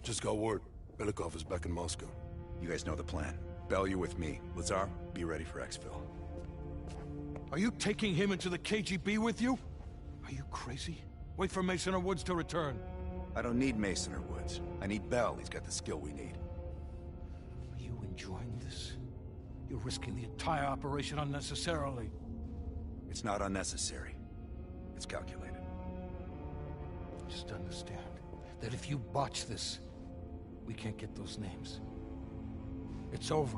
Just got word. Belikov is back in Moscow. You guys know the plan. Bell, you're with me. Lazar, be ready for exfil. Are you taking him into the KGB with you? Are you crazy? Wait for Mason or Woods to return. I don't need Mason or Woods. I need Bell. He's got the skill we need. Are you enjoying this? You're risking the entire operation unnecessarily. It's not unnecessary. It's calculated. Just understand that if you botch this, we can't get those names. It's over.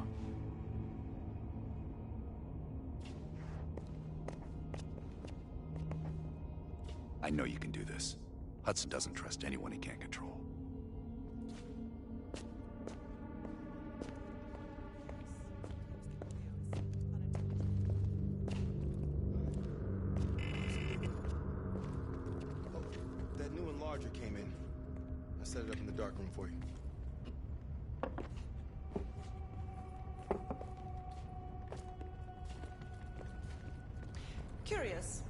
I know you can do this. Hudson doesn't trust anyone he can't control. That new enlarger came in. I set it up in the dark room for you. Curious.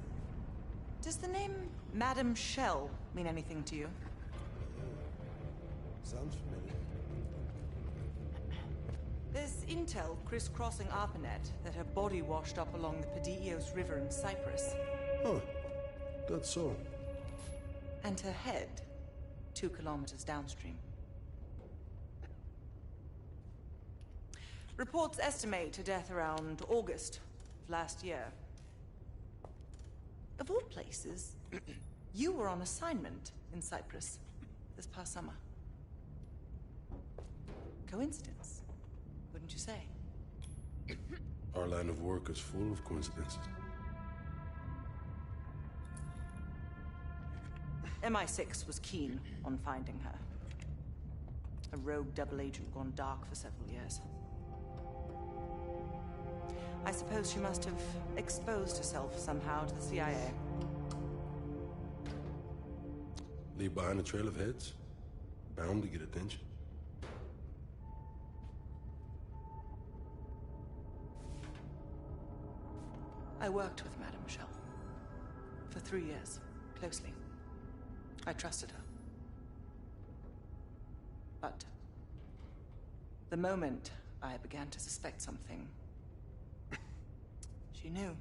Does the name Madam Shell mean anything to you? Sounds familiar. There's intel crisscrossing ARPANET that her body washed up along the Padios River in Cyprus. Huh. That's so. And her head 2 kilometers downstream. Reports estimate her death around August of last year. Of all places, you were on assignment in Cyprus this past summer. Coincidence, wouldn't you say? Our line of work is full of coincidences. MI6 was keen on finding her. A rogue double agent gone dark for several years. I suppose she must have exposed herself somehow to the CIA. Leave behind a trail of heads. Bound to get attention. I worked with Madame Shell for 3 years, closely. I trusted her. But the moment I began to suspect something, she knew.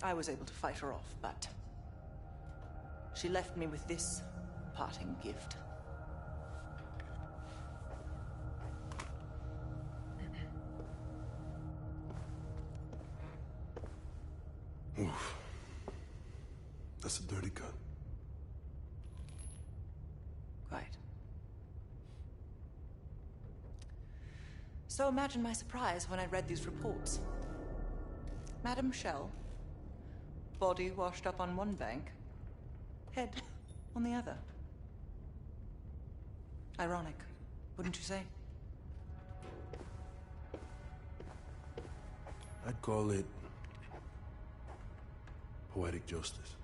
I was able to fight her off, but she left me with this parting gift. Oof. That's a dirty cut. Quite. So imagine my surprise when I read these reports. Madame Shell, body washed up on one bank, head on the other. Ironic, wouldn't you say? I'd call it poetic justice.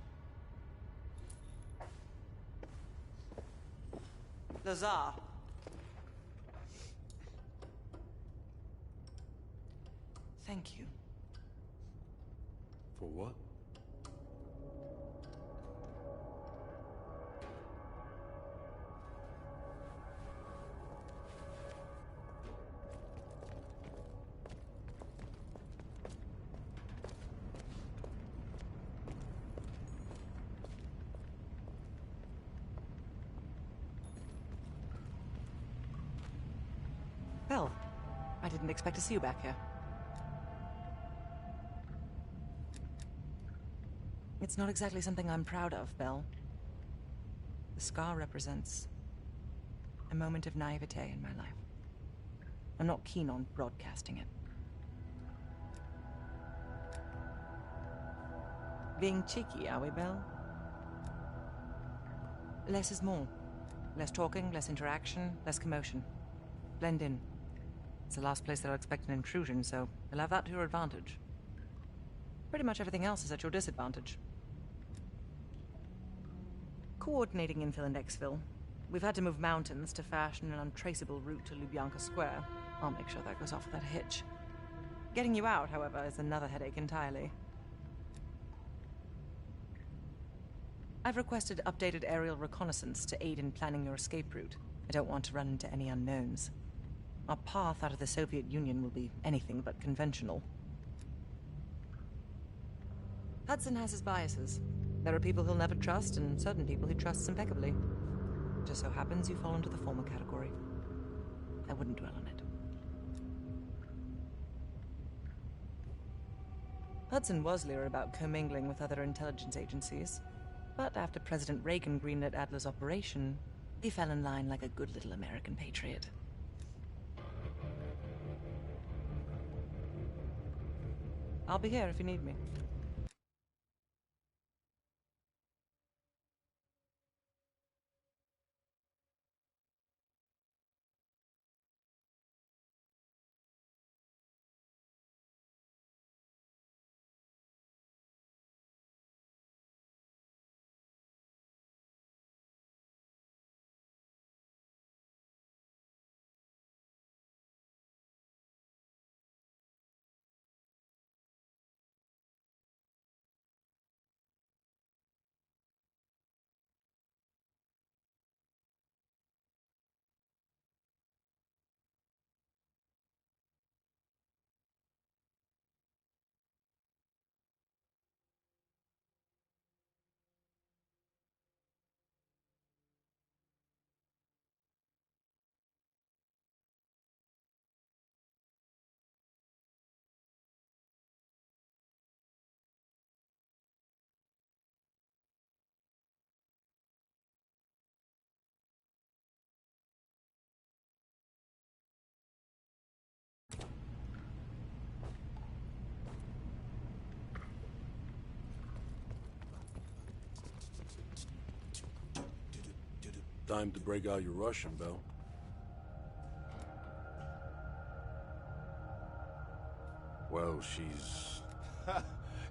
Lazar. Thank you. For what? Well, I didn't expect to see you back here. It's not exactly something I'm proud of, Bell. The scar represents a moment of naivete in my life. I'm not keen on broadcasting it. Being cheeky, are we, Bell? Less is more. Less talking, less interaction, less commotion. Blend in. It's the last place they'll expect an intrusion, so you'll have that to your advantage. Pretty much everything else is at your disadvantage. Coordinating infill and exfil. We've had to move mountains to fashion an untraceable route to Lubyanka Square. I'll make sure that goes off without a hitch. Getting you out, however, is another headache entirely. I've requested updated aerial reconnaissance to aid in planning your escape route. I don't want to run into any unknowns. Our path out of the Soviet Union will be anything but conventional. Hudson has his biases. There are people he'll never trust, and certain people he trusts impeccably. It just so happens you fall into the former category. I wouldn't dwell on it. Hudson was leery about commingling with other intelligence agencies, but after President Reagan greenlit Adler's operation, he fell in line like a good little American patriot. I'll be here if you need me. Time to break out your Russian, Belle. Well, she's...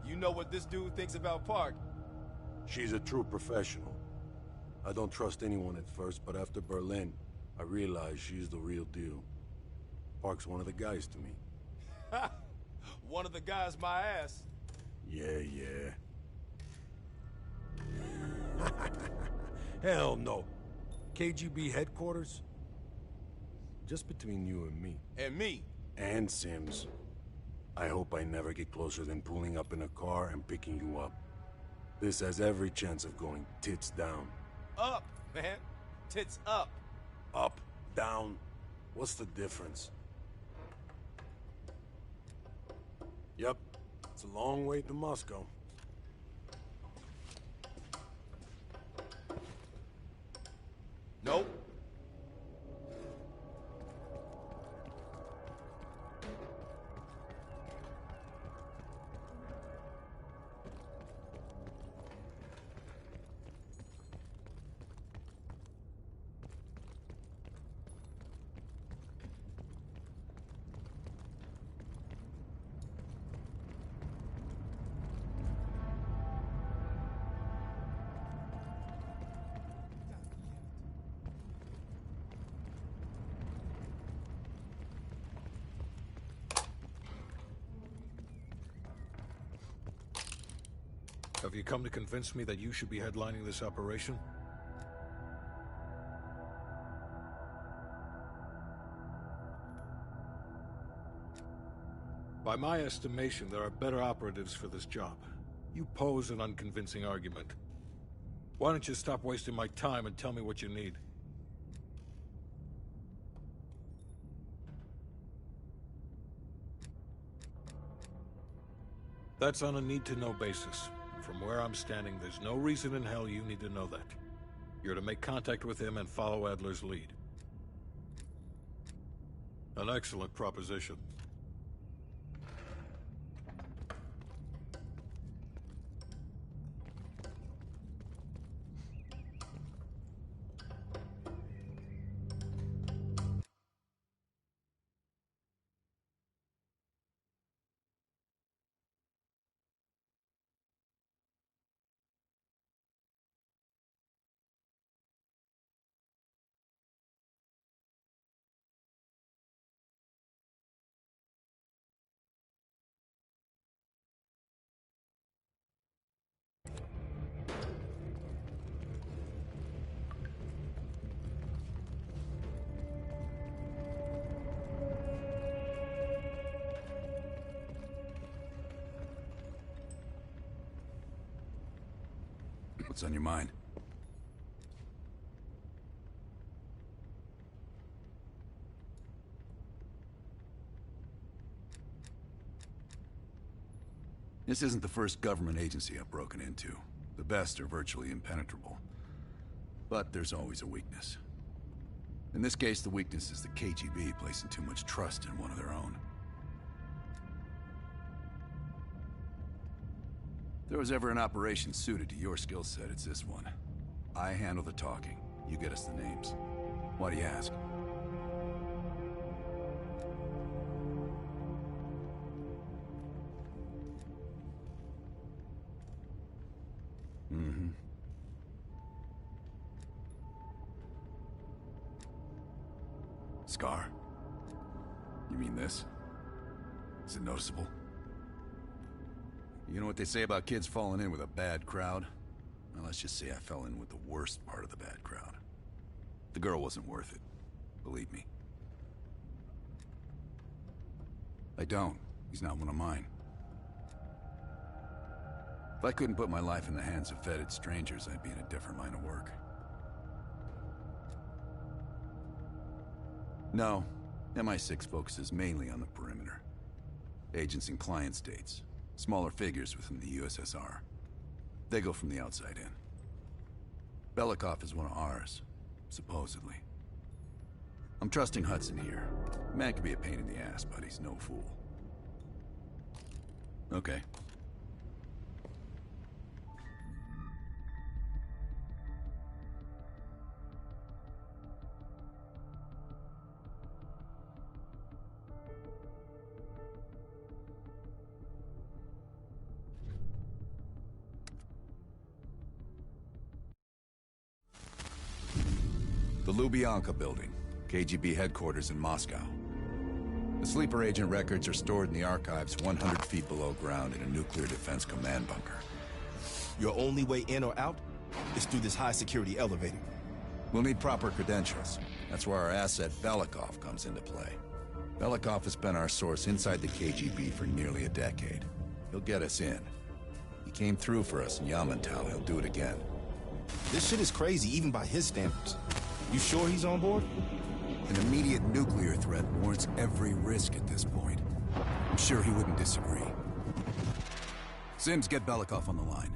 You know what this dude thinks about Park? she's a true professional. I don't trust anyone at first, but after Berlin, I realized she's the real deal. Park's one of the guys to me. One of the guys my ass. Yeah. Hell no. KGB headquarters? Just between you and me. And me. And Sims. I hope I never get closer than pulling up in a car and picking you up. This has every chance of going tits down. Up, man. Tits up. Up, down, what's the difference? Yep, it's a long way to Moscow. Nope. Have you come to convince me that you should be headlining this operation? By my estimation, there are better operatives for this job. You pose an unconvincing argument. Why don't you stop wasting my time and tell me what you need? That's on a need-to-know basis. From where I'm standing, there's no reason in hell you need to know that. You're to make contact with him and follow Adler's lead. An excellent proposition. What's on your mind? This isn't the first government agency I've broken into. The best are virtually impenetrable. But there's always a weakness. In this case, the weakness is the KGB placing too much trust in one of their own. If there was ever an operation suited to your skill set, it's this one. I handle the talking. You get us the names. Why do you ask? Mm-hmm. Scar? You mean this? Is it noticeable? You know what they say about kids falling in with a bad crowd? Well, let's just say I fell in with the worst part of the bad crowd. The girl wasn't worth it. Believe me. I don't. He's not one of mine. If I couldn't put my life in the hands of vetted strangers, I'd be in a different line of work. No, MI6 focuses mainly on the perimeter. Agents in client states, smaller figures within the USSR. They go from the outside in. Belikov is one of ours, supposedly. I'm trusting Hudson here. The man can be a pain in the ass, but he's no fool. Okay. The Lubyanka Building, KGB headquarters in Moscow. The sleeper agent records are stored in the archives 100 feet below ground in a nuclear defense command bunker. Your only way in or out is through this high-security elevator. We'll need proper credentials. That's where our asset Belikov comes into play. Belikov has been our source inside the KGB for nearly a decade. He'll get us in. He came through for us in Yamantau. He'll do it again. This shit is crazy, even by his standards. You sure he's on board? An immediate nuclear threat warrants every risk at this point. I'm sure he wouldn't disagree. Sims, get Belikov on the line.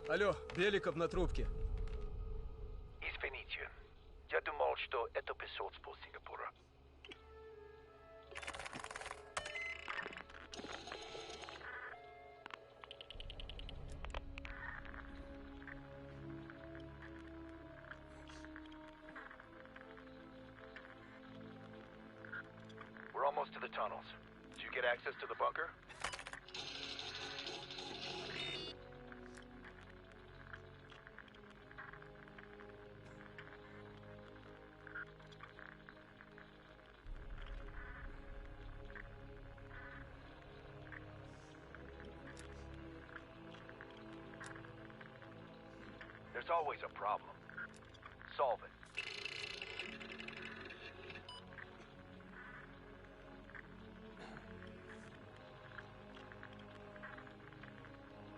Алло, Беликов на трубке. Извините. Я думал, что это посольство Сингапура. We're almost to the tunnels. Did you get access to the bunker? There's always a problem. Solve it.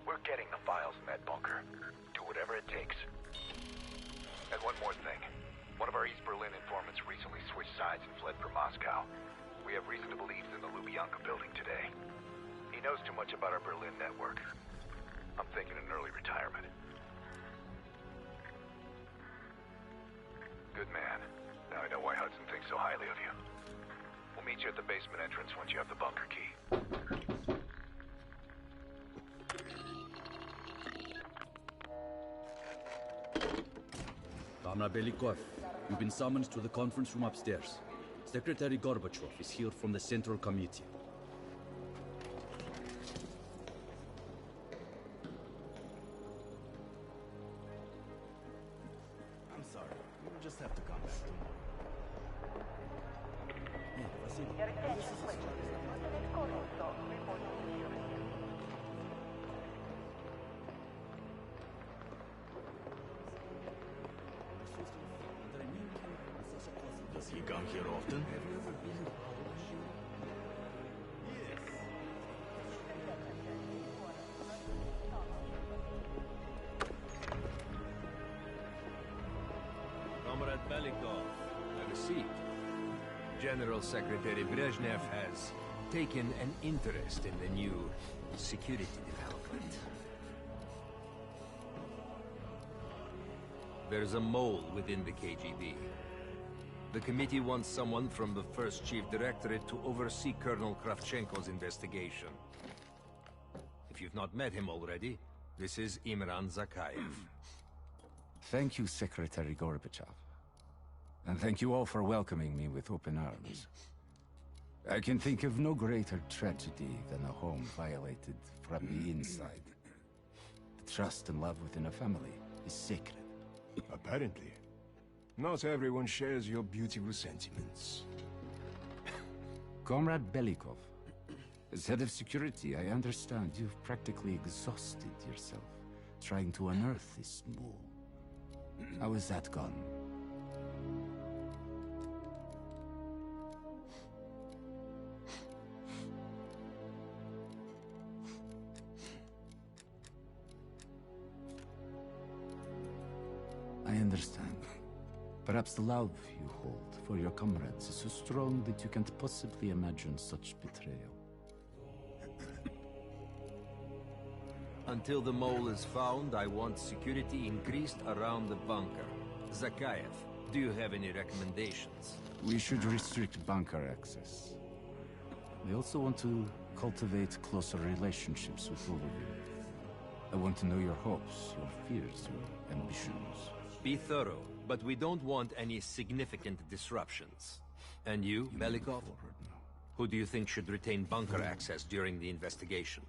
We're getting the files in that bunker. Do whatever it takes. And one more thing. One of our East Berlin informants recently switched sides and fled for Moscow. We have reason to believe he's in the Lubyanka building today. He knows too much about our Berlin network. I'm thinking an early retirement. meet you at the basement entrance once you have the bunker key. Comrade Belikov, you've been summoned to the conference room upstairs. Secretary Gorbachev is here from the Central Committee. I'm sorry. We'll just have to come back tomorrow. Does he come here often? Comrade Belikov, have a seat. General Secretary Brezhnev has taken an interest in the new security development. There's a mole within the KGB. The committee wants someone from the First Chief Directorate to oversee Colonel Kravchenko's investigation. If you've not met him already, this is Imran Zakayev. Thank you, Secretary Gorbachev. And thank you all for welcoming me with open arms. I can think of no greater tragedy than a home violated from the inside. The trust and love within a family is sacred. Apparently. Not everyone shares your beautiful sentiments. Comrade Belikov, as head of security, I understand you've practically exhausted yourself trying to unearth this mole. How has that gone? I understand. Perhaps the love you hold for your comrades is so strong that you can't possibly imagine such betrayal. Until the mole is found, I want security increased around the bunker. Zakayev, do you have any recommendations? We should restrict bunker access. We also want to cultivate closer relationships with all of you. I want to know your hopes, your fears, your ambitions. Be thorough, but we don't want any significant disruptions. And you, Belikov? Who do you think should retain bunker access during the investigation?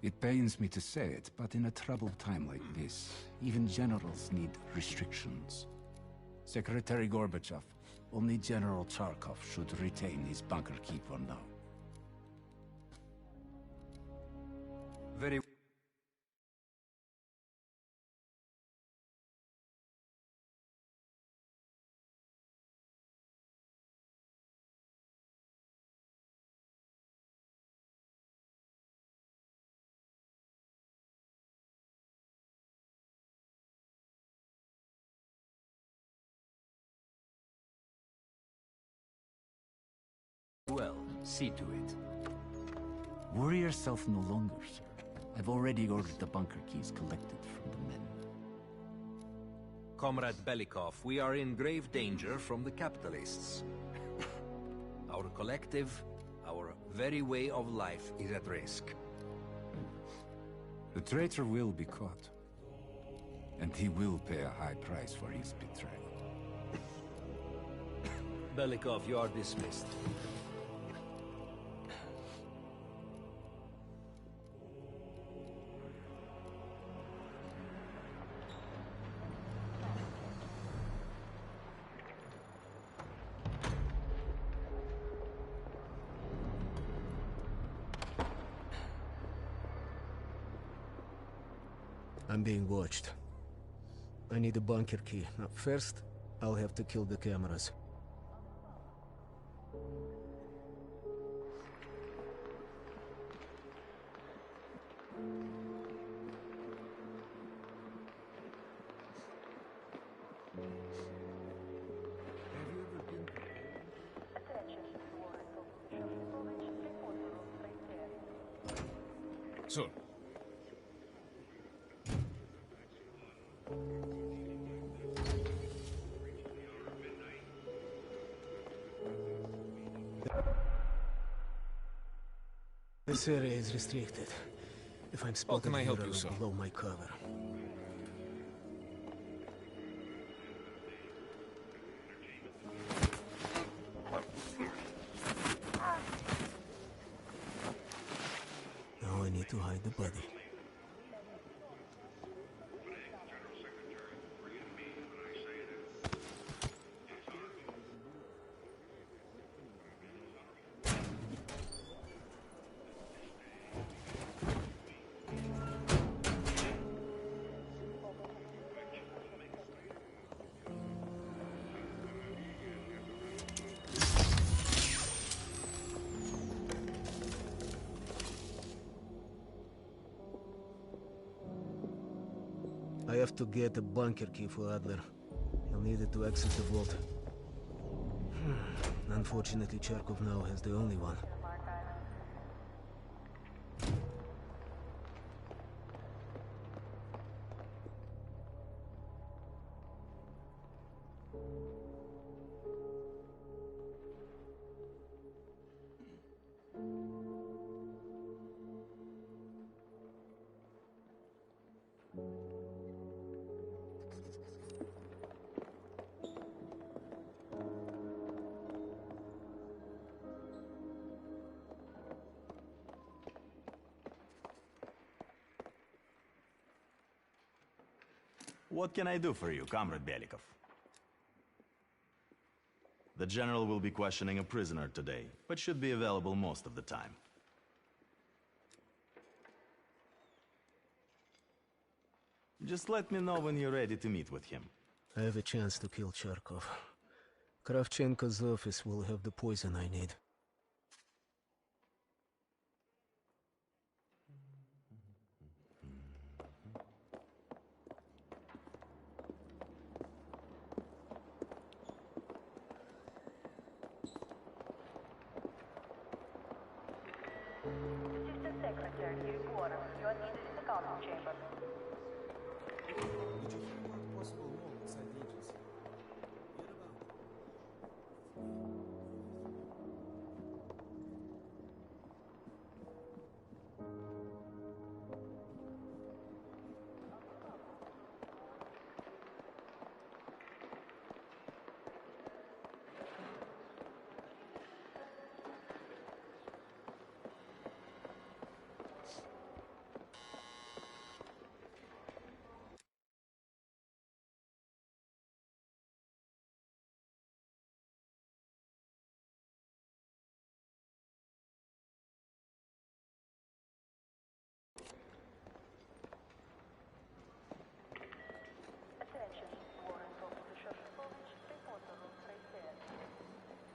It pains me to say it, but in a troubled time like this, even generals need restrictions. Secretary Gorbachev, only General Charkov should retain his bunker key for now. Very well. See to it. Worry yourself no longer, sir. I've already ordered the bunker keys collected from the men. Comrade Belikov, we are in grave danger from the capitalists. Our collective, our very way of life is at risk. The traitor will be caught. And he will pay a high price for his betrayal. Belikov, you are dismissed. I'm being watched. I need a bunker key. Now, first, I'll have to kill the cameras. Attention, warrant. soon. This area is restricted. If I'm spotted can I here, help you, will sir? blow my cover. Now I need to hide the body. I have to get a bunker key for Adler. He'll need it to access the vault. Unfortunately, Charkov now has the only one. What can I do for you, Comrade Belikov? The General will be questioning a prisoner today, but should be available most of the time. Just let me know when you're ready to meet with him. I have a chance to kill Charkov. Kravchenko's office will have the poison I need. Assistant Secretary, report. You are needed in the council chamber.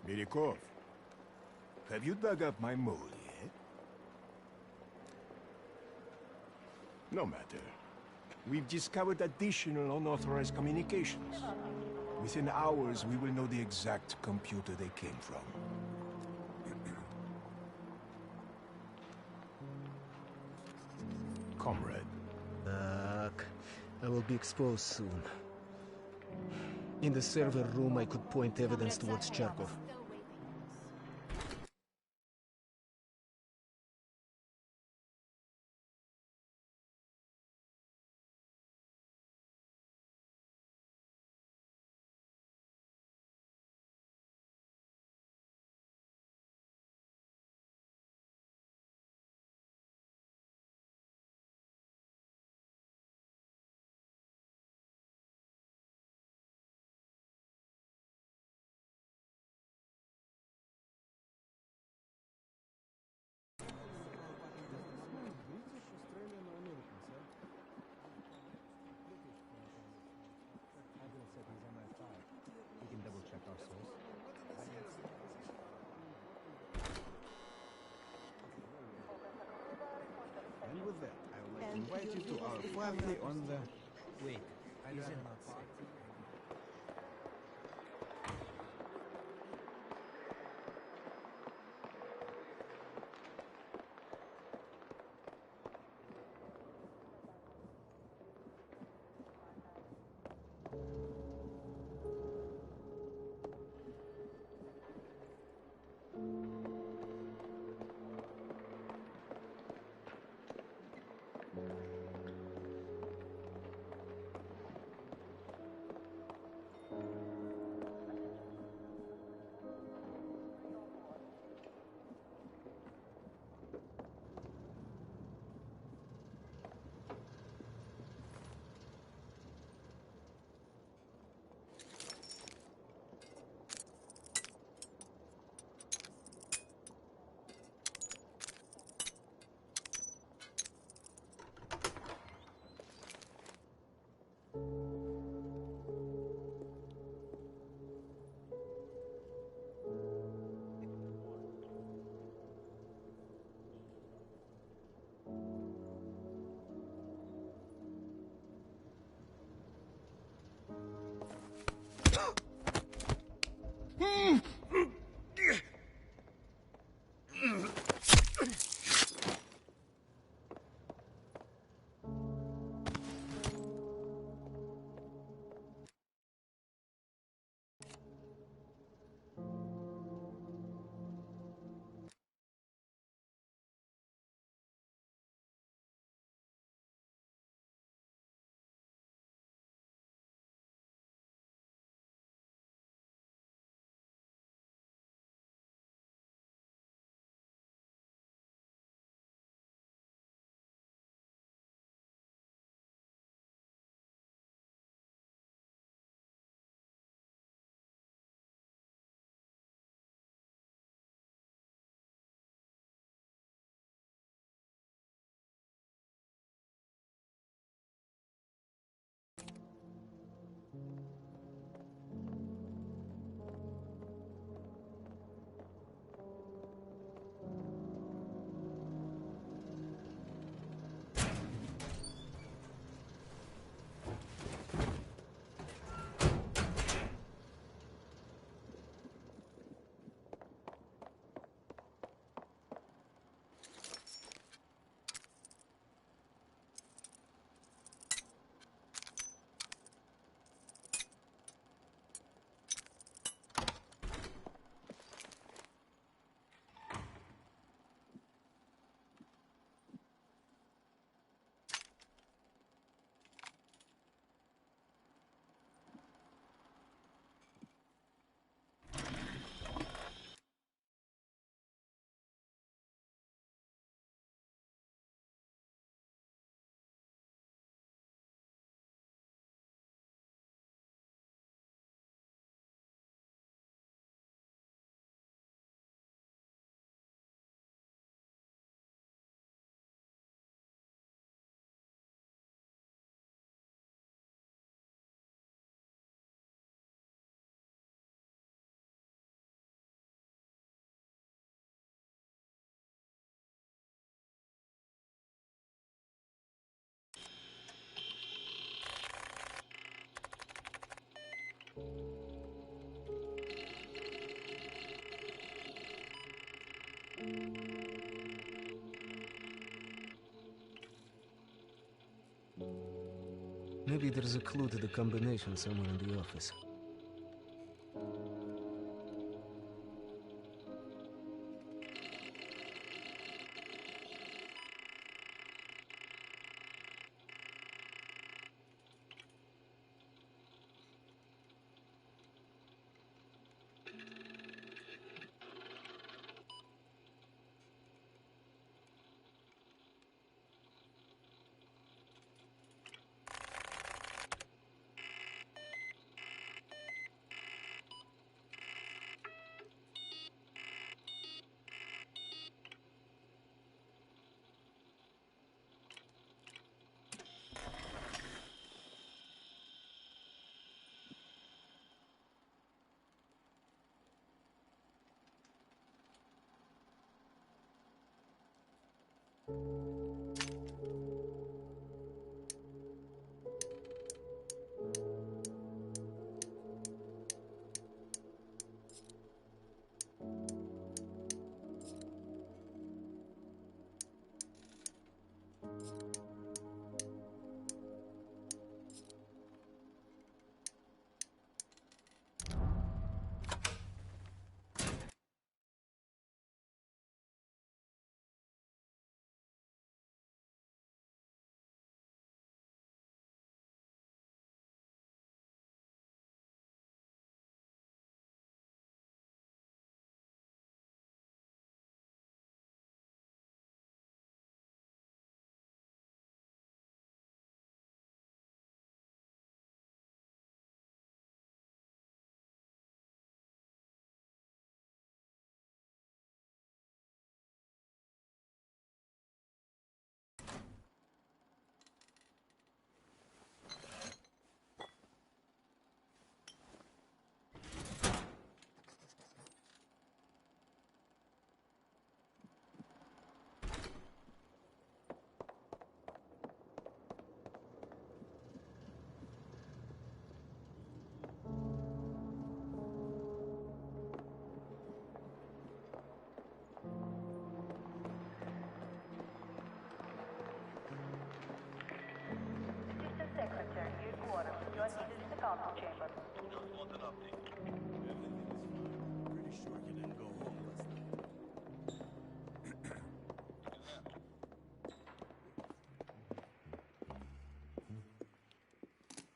Belikov, have you dug up my mole yet? No matter. We've discovered additional unauthorized communications. Within hours, we will know the exact computer they came from. Comrade. I will be exposed soon. In the server room, I could point evidence towards Charkov. And with that, I would like to invite you to our party on the... Wait, I don't know. Maybe there's a clue to the combination somewhere in the office.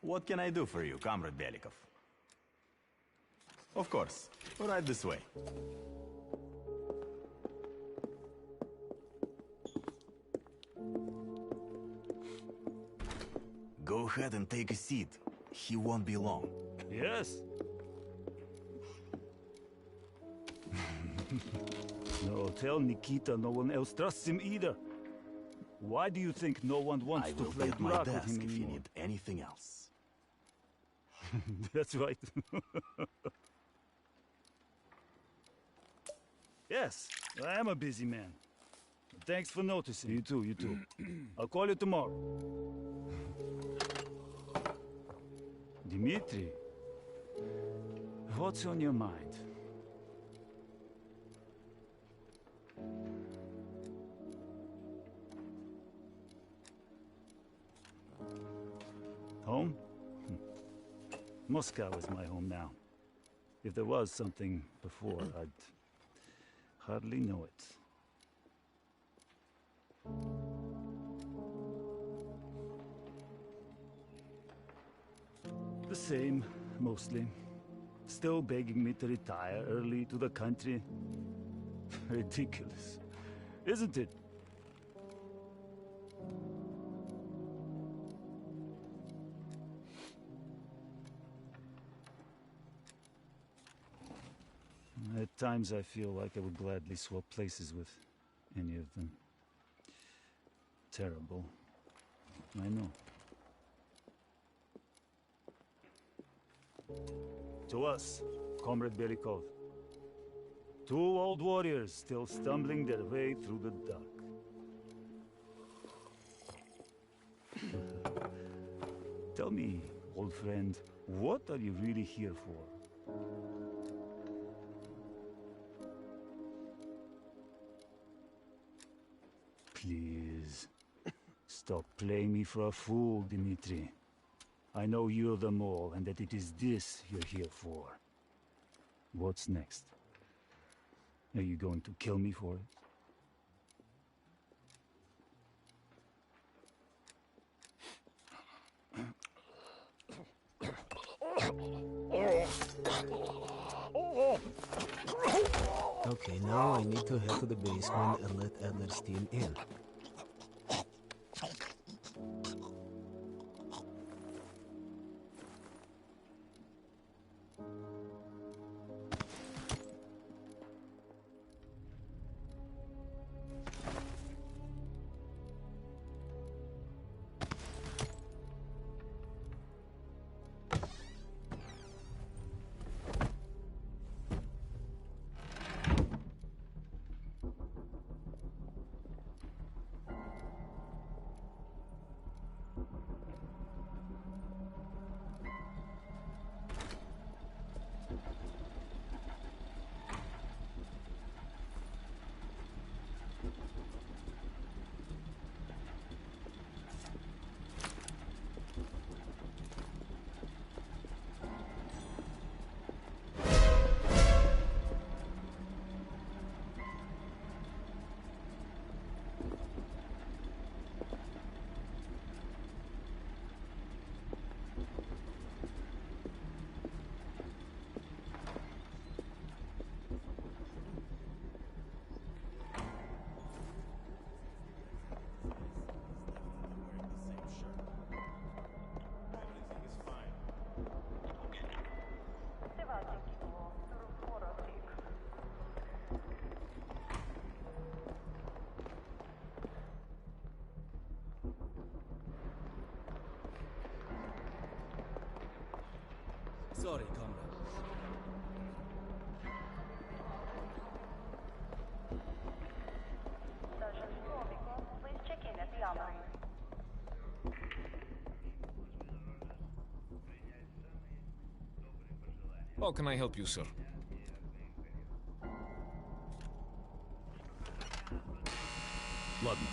What can I do for you, Comrade Belikov? Of course. Right this way. Go ahead and take a seat. He won't be long. Yes. No, tell Nikita no one else trusts him either. Why do you think no one wants to play Durak with him if you anymore? need anything else. That's right. Yes, I am a busy man. Thanks for noticing. You too, you too. I'll call you tomorrow. Dmitri, what's on your mind? Home? Moscow is my home now. If there was something before, I'd hardly know it. The same, mostly. Still begging me to retire early to the country. Ridiculous, isn't it? At times I feel like I would gladly swap places with any of them. Terrible. I know. To us, Comrade Belikov. Two old warriors still stumbling their way through the dark. Tell me, old friend, what are you really here for? Please, stop playing me for a fool, Dmitri. I know you're the mole, and that it is this you're here for. What's next? Are you going to kill me for it? Okay, now I need to head to the basement and let Adler's team in. Sorry, comrade. Sergeant Novikov, please check in at the armory. How can I help you, sir? Ладно.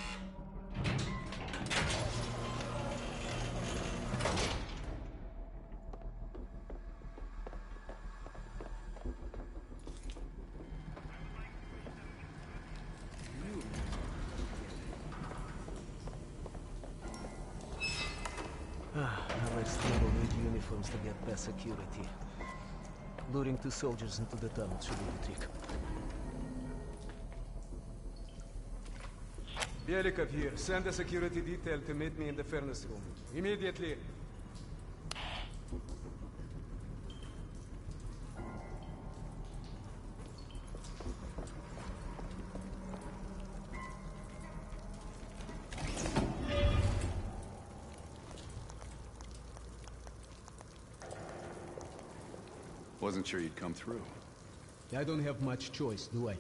Alex Trimble need uniforms to get past security. Luring two soldiers into the tunnel should be the trick. Belikov here. Send a security detail to meet me in the furnace room. Immediately. Wasn't sure you'd come through. I don't have much choice, do I?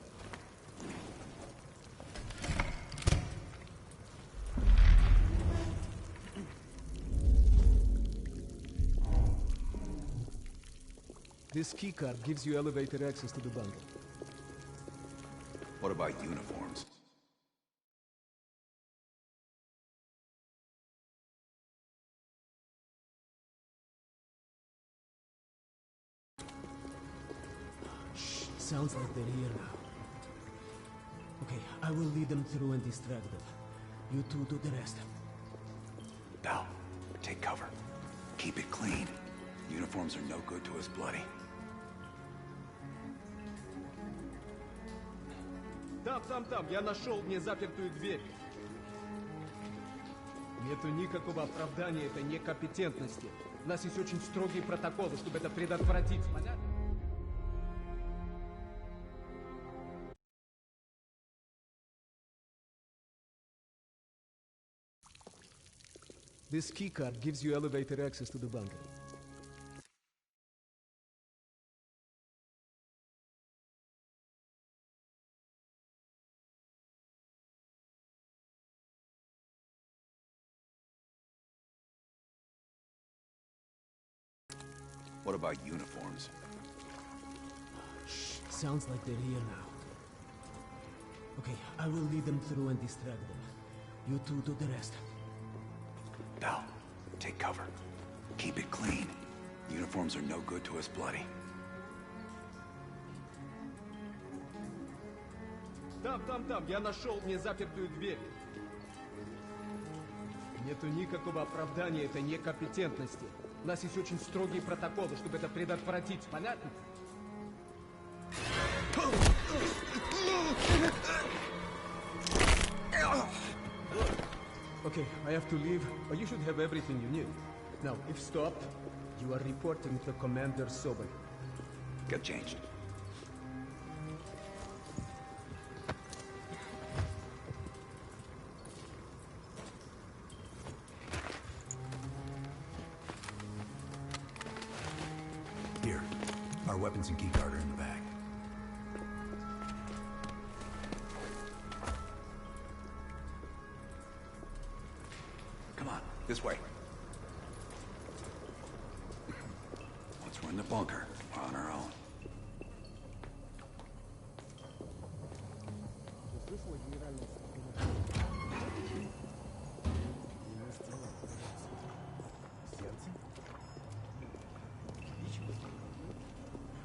This keycard gives you elevator access to the bunker. What about uniforms? Sounds like they're here now. Okay, I will lead them through and distract them. You two do the rest. Bell, take cover. Keep it clean. Uniforms are no good to us bloody. Там, я нашел незапертую дверь. Нету никакого оправдания этой некомпетентности. У нас есть очень строгие протоколы, чтобы это предотвратить. Понятно? This keycard gives you elevator access to the bunker. What about uniforms? Sounds like they're here now. Okay, I will lead them through and distract them. You two do the rest. Bell, take cover. Keep it clean. Uniforms are no good to us bloody. Там, я нашел незапертую дверь. Нету никакого оправдания этой некомпетентности. У нас есть очень строгие протоколы, чтобы это предотвратить, понятно? Okay, I have to leave, but you should have everything you need. Now, if stopped, you are reporting to Commander Sobel. Get changed. Here, our weapons and keycard are in the bag. Come on, this way. Once we're in the bunker, we're on our own.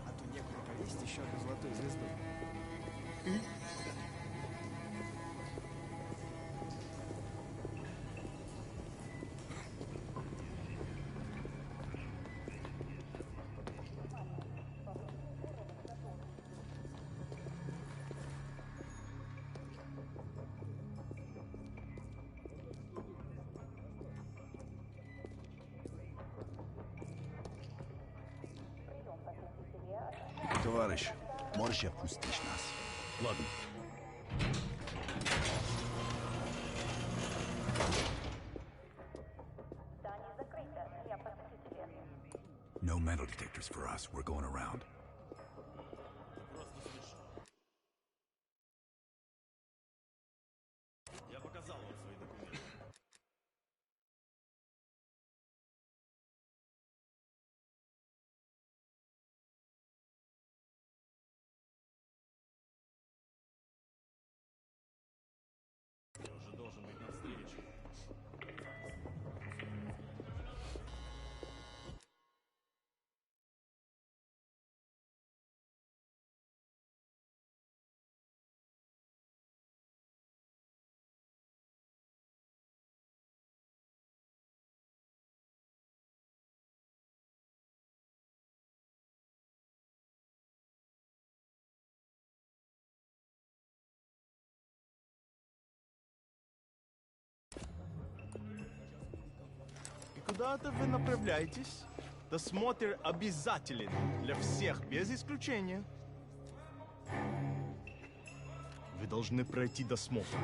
А то некуда повесить еще одну золотую звезду. Товарищ, можешь отпустить нас? Ладно. No metal detectors for us. We're going around. Я показал вам свои документы. Я уже должен быть на встрече. И куда-то вы направляетесь? Досмотр обязателен для всех, без исключения. Вы должны пройти досмотр.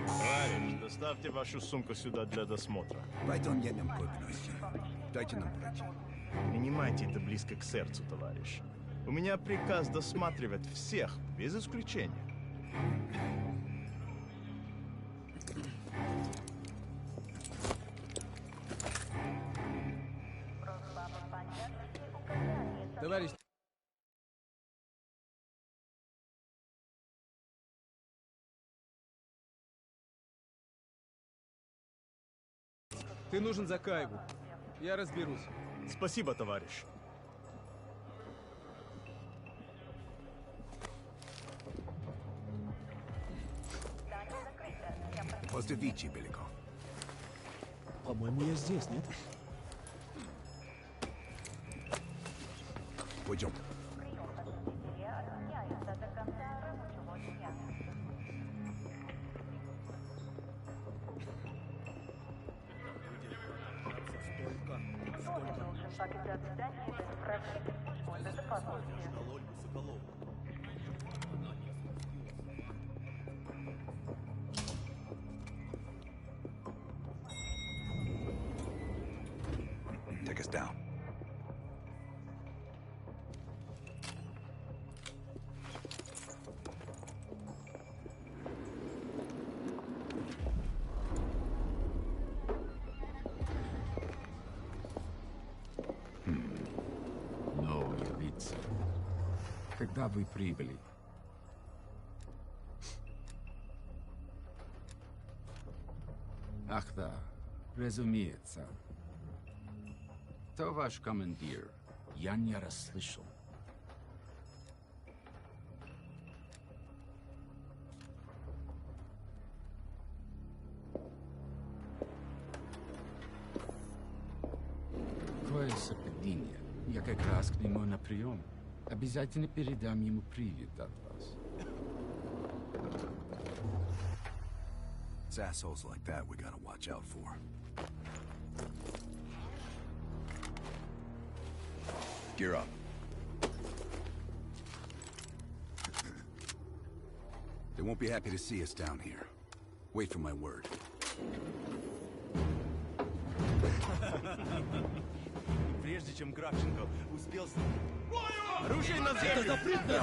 Правильно. Доставьте вашу сумку сюда для досмотра. Пойдем едем кое-что. Дайте нам пройти. Принимайте это близко к сердцу, товарищ. У меня приказ досматривать всех, без исключения. Товарищ... Ты нужен Закаеву. Я разберусь. Спасибо, товарищ. После Вичи, Беликов. По-моему, я здесь, нет? Пойдем. Покидать здание без проверки службы безопасности. Take us down. No, you'll be разумеется. Когда вы прибыли? Ах да, разумеется. Кто ваш командир? Я не расслышал. Какое совпадение. Я как раз к нему на прием. Обязательно передам ему привет от вас. It's assholes like that we gotta watch out for. Gear up. They won't be happy to see us down here. Wait for my word. Прежде чем Кравченко успел... Оружие на землю! Это запретный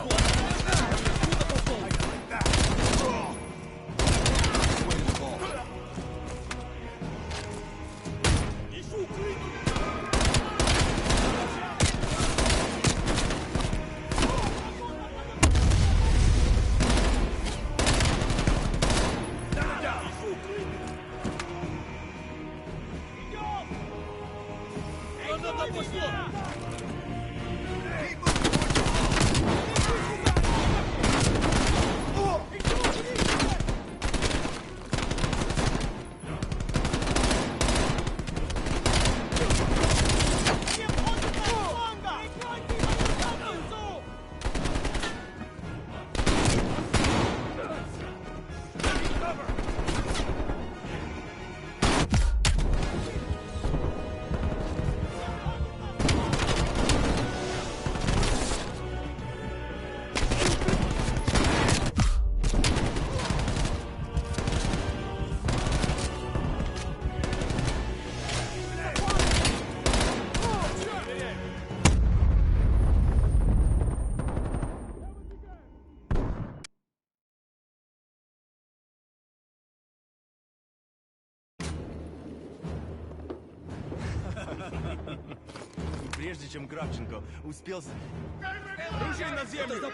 Прежде чем Кравченко успел... Оружие на землю!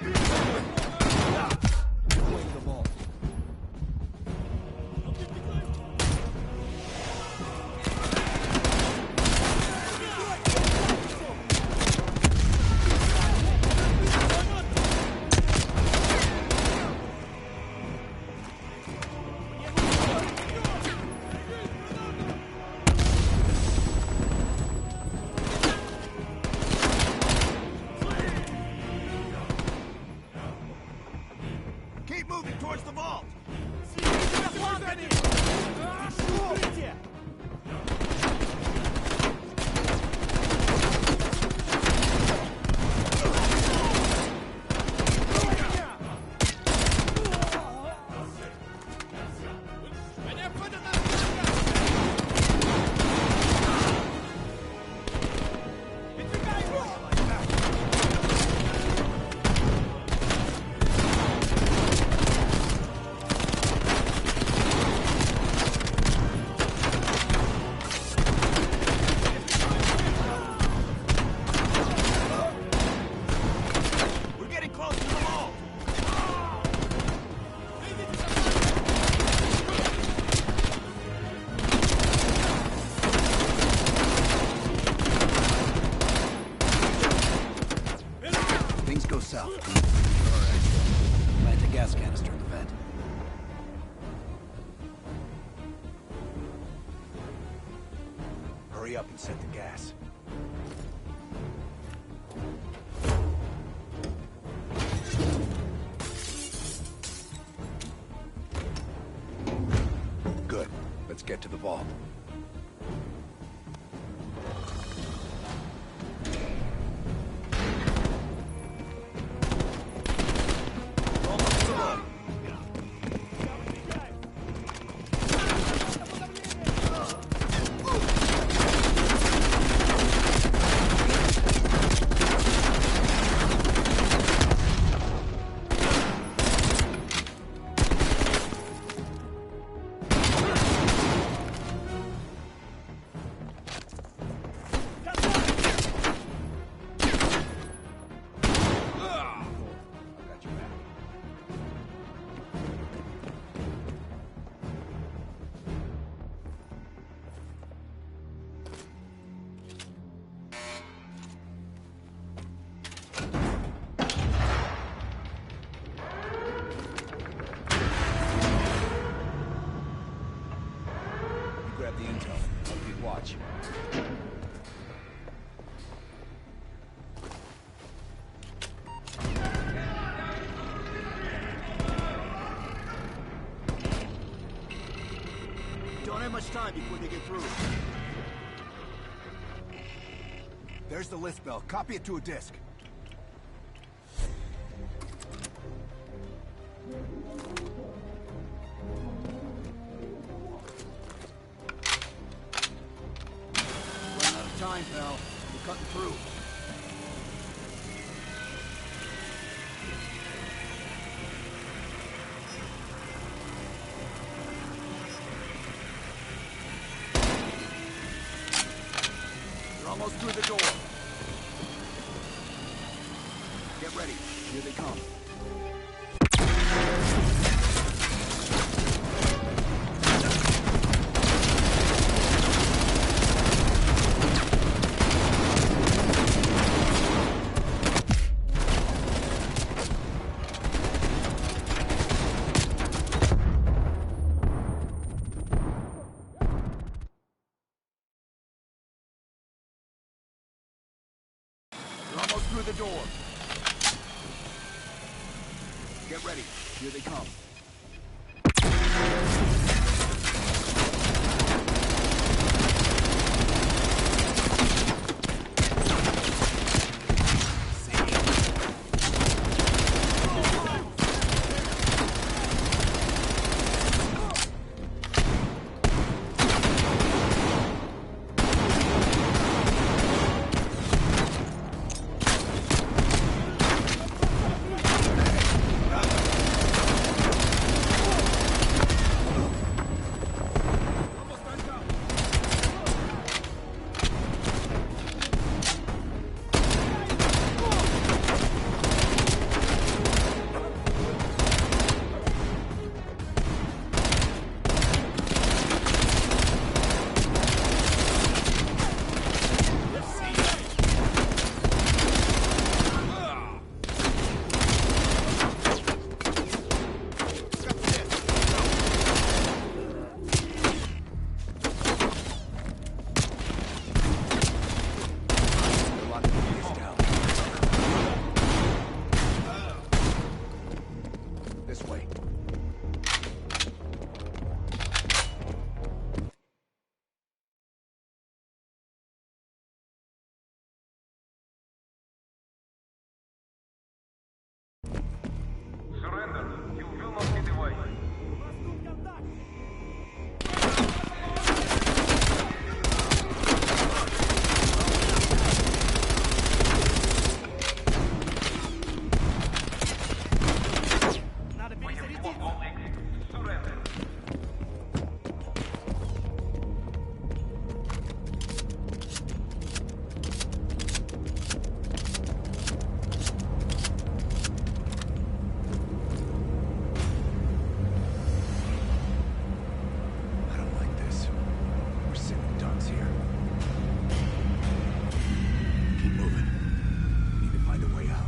Keep moving towards the vault! Hurry up and set the gas. Good. Let's get to the vault. inside before they get through. There's the list bell. Copy it to a disk. Running out of time, pal. We're cutting through. You're almost through the door. Get ready. Here they come. You're almost through the door. Get ready. Here they come. This way. Surrender. You will not be divided. We have blocked all exits. Surrender. I don't like this. We're sitting ducks here. Keep moving. We need to find a way out.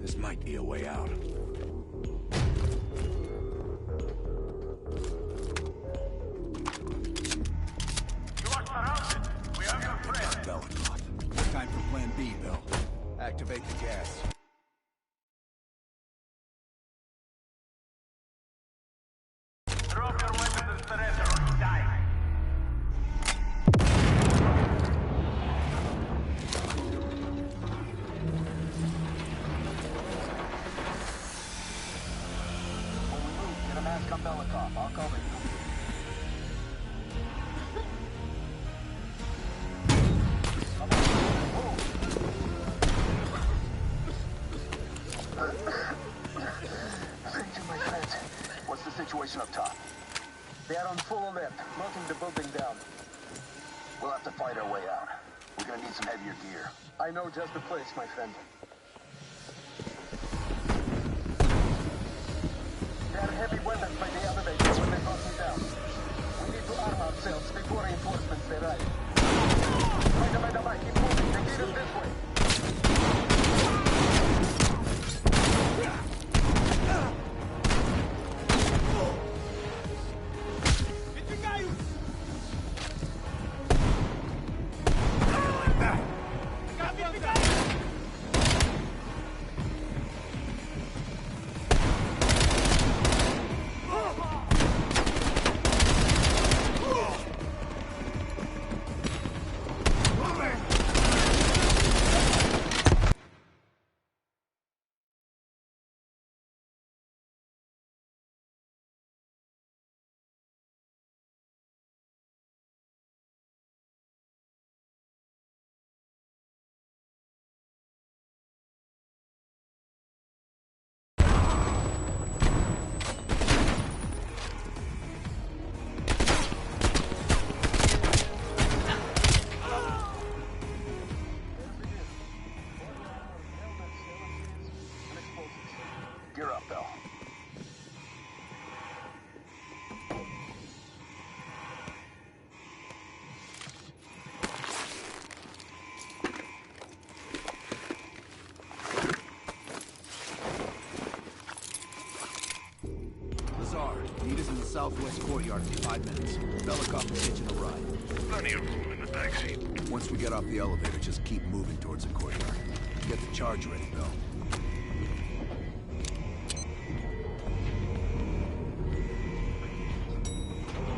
This might be a way out. You are surrounded. We are your friends. Belikov. Time for Plan B, Bill. Activate the gas. Drop your weapons and surrender or you die. When we move, get a mask on Belikov. I'll cover you. Thank you, my friend. What's the situation up top? contact. Knocking the building down. We'll have to fight our way out. We're gonna need some heavier gear. I know just the place, my friend. There are heavy weapons by the elevator when they knock me down. We need to arm ourselves before reinforcements arrive. Keep moving. They lead us this way. Gear up, Bell. Lazar, meet us in the southwest courtyard in 5 minutes. Belikov is hitching a ride. Plenty of room in the backseat. Once we get off the elevator, just keep moving towards the courtyard. Get the charge ready, Bell.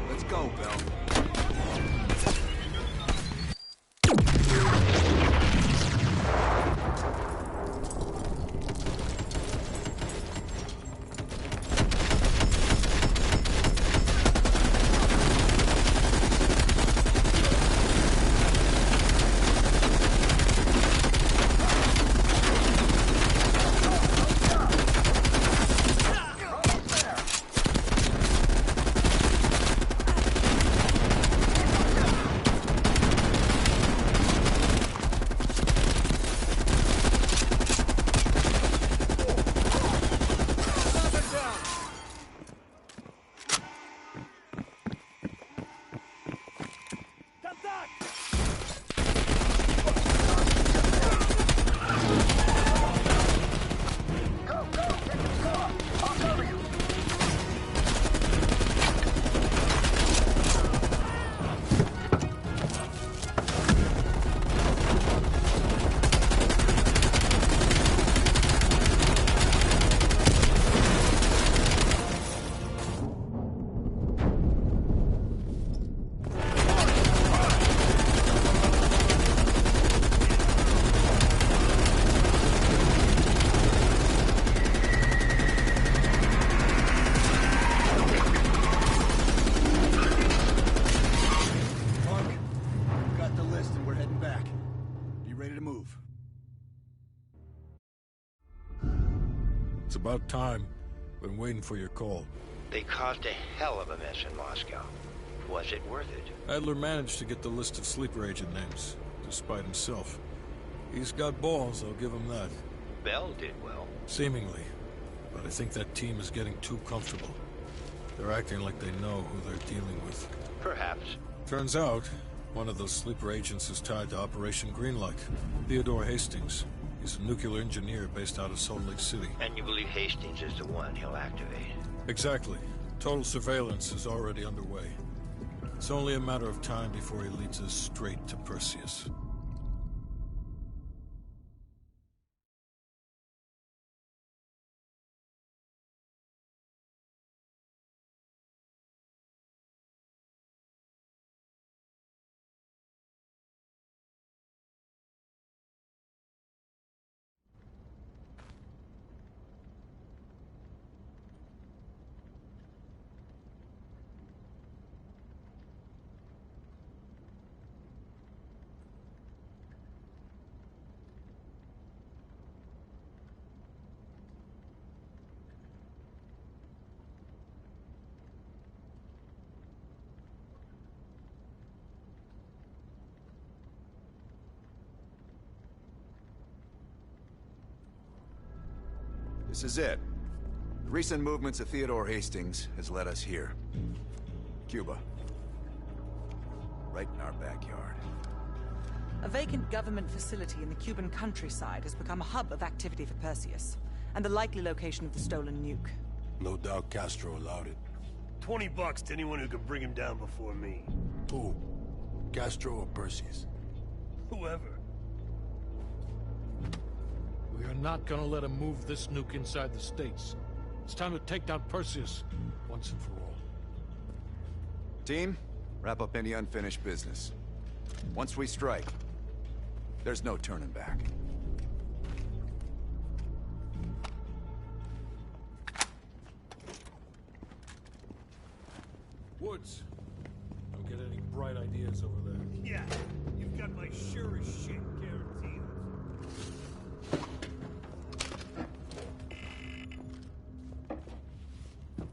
Let's go, Bell. It's about time. Been waiting for your call. They caused a hell of a mess in Moscow. Was it worth it? Adler managed to get the list of sleeper agent names, despite himself. He's got balls, I'll give him that. Bell did well. Seemingly. But I think that team is getting too comfortable. They're acting like they know who they're dealing with. Perhaps. Turns out, one of those sleeper agents is tied to Operation Greenlight. Theodore Hastings. He's a nuclear engineer based out of Salt Lake City. And you believe Hastings is the one he'll activate? Exactly. Total surveillance is already underway. It's only a matter of time before he leads us straight to Perseus. This is it. The recent movements of Theodore Hastings has led us here. Cuba. Right in our backyard. A vacant government facility in the Cuban countryside has become a hub of activity for Perseus, and the likely location of the stolen nuke. No doubt Castro allowed it. $20 to anyone who can bring him down before me. Who? Castro or Perseus? Whoever. We are not gonna let him move this nuke inside the States. It's time to take down Perseus, once and for all. Team, wrap up any unfinished business. Once we strike, there's no turning back. Woods, don't get any bright ideas over there. Yeah, you've got my sure as shit guaranteed.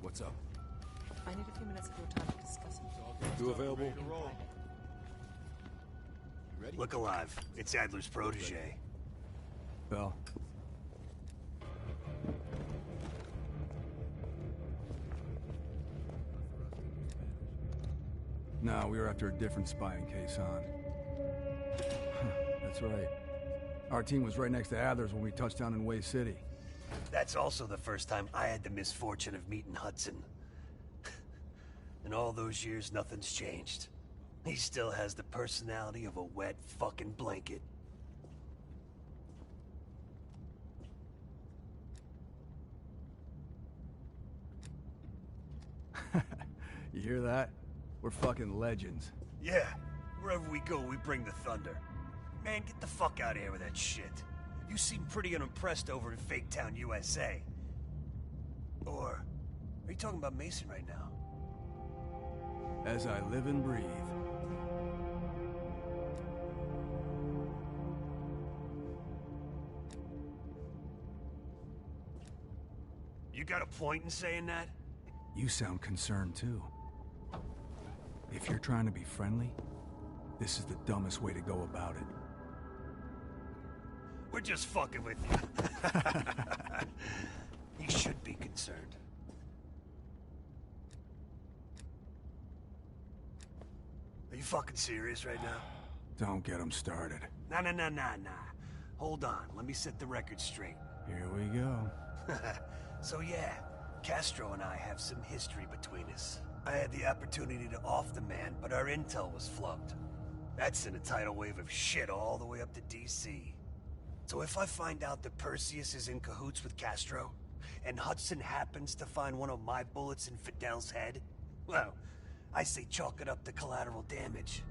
What's up? I need a few minutes of your time to discuss it. You available? Look alive. It's Adler's protege. Bell. No, we were after a different spying case, Han. That's right. Our team was right next to Adler's when we touched down in Way City. That's also the first time I had the misfortune of meeting Hudson. In all those years, nothing's changed. He still has the personality of a wet fucking blanket. You hear that? We're fucking legends. Yeah, wherever we go, we bring the thunder. Man, get the fuck out of here with that shit. You seem pretty unimpressed over in Fake Town, USA. Or, are you talking about Mason right now? As I live and breathe. You got a point in saying that? You sound concerned, too. If you're trying to be friendly, this is the dumbest way to go about it. We're just fucking with you. You should be concerned. Are you fucking serious right now? Don't get him started. Nah. Hold on, let me set the record straight. Here we go. So yeah, Castro and I have some history between us. I had the opportunity to off the man, but our intel was flubbed. That sent a tidal wave of shit all the way up to DC. So if I find out that Perseus is in cahoots with Castro, and Hudson happens to find one of my bullets in Fidel's head, well, I say chalk it up to collateral damage.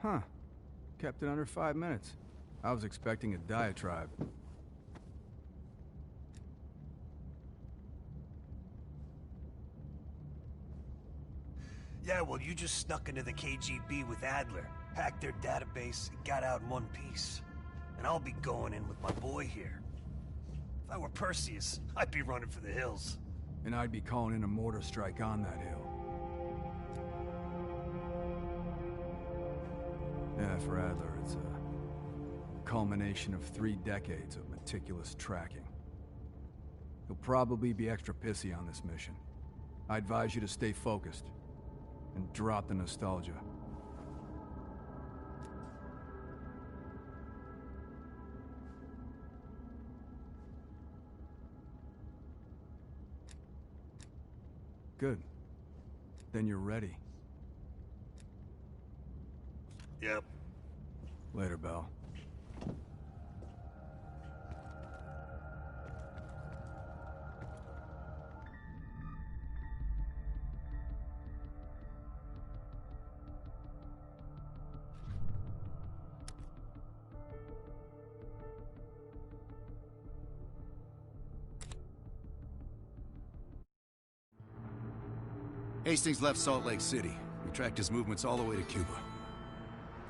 Huh. Kept it under 5 minutes. I was expecting a diatribe. Yeah, well, you just snuck into the KGB with Adler, hacked their database, and got out in one piece. And I'll be going in with my boy here. If I were Perseus, I'd be running for the hills. And I'd be calling in a mortar strike on that hill. Yeah, for Adler, it's a culmination of 3 decades of meticulous tracking. He'll probably be extra pissy on this mission. I advise you to stay focused and drop the nostalgia. Good. Then you're ready. Yep. Later, Bell. Hastings left Salt Lake City. We tracked his movements all the way to Cuba.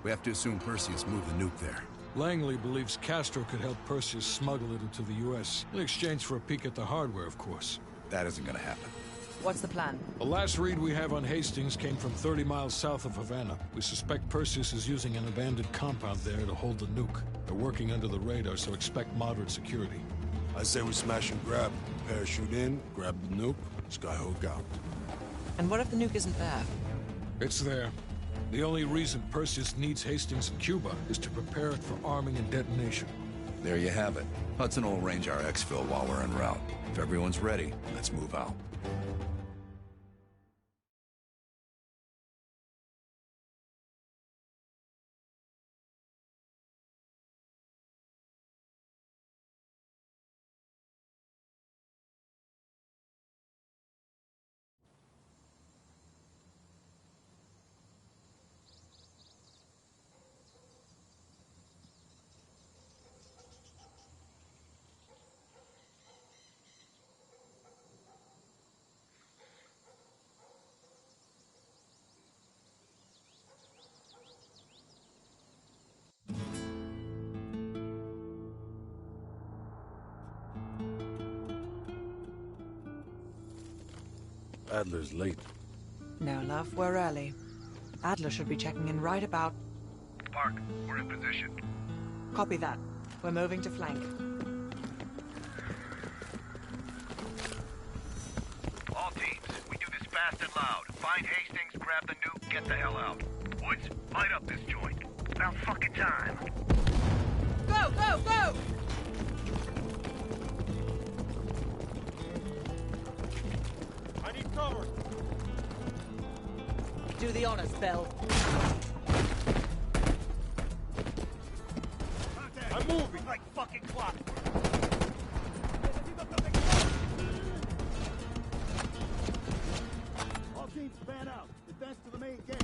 We have to assume Perseus moved the nuke there. Langley believes Castro could help Perseus smuggle it into the U.S. in exchange for a peek at the hardware, of course. That isn't gonna happen. What's the plan? The last read we have on Hastings came from 30 miles south of Havana. We suspect Perseus is using an abandoned compound there to hold the nuke. They're working under the radar, so expect moderate security. I say we smash and grab. Parachute in, grab the nuke, skyhook out. And what if the nuke isn't there? It's there. The only reason Perseus needs Hastings in Cuba is to prepare it for arming and detonation. There you have it. Hudson will arrange our exfil while we're en route. If everyone's ready, let's move out. Adler's late. No, love, we're early. Adler should be checking in right about... Park, we're in position. Copy that. We're moving to flank. All teams, we do this fast and loud. Find Hastings, grab the nuke, get the hell out. Woods, light up this joint. About fucking time. Go, go, go! I need cover. Do the honors, Bell. I'm moving like fucking clock. All teams fan out. Advance to the main gate.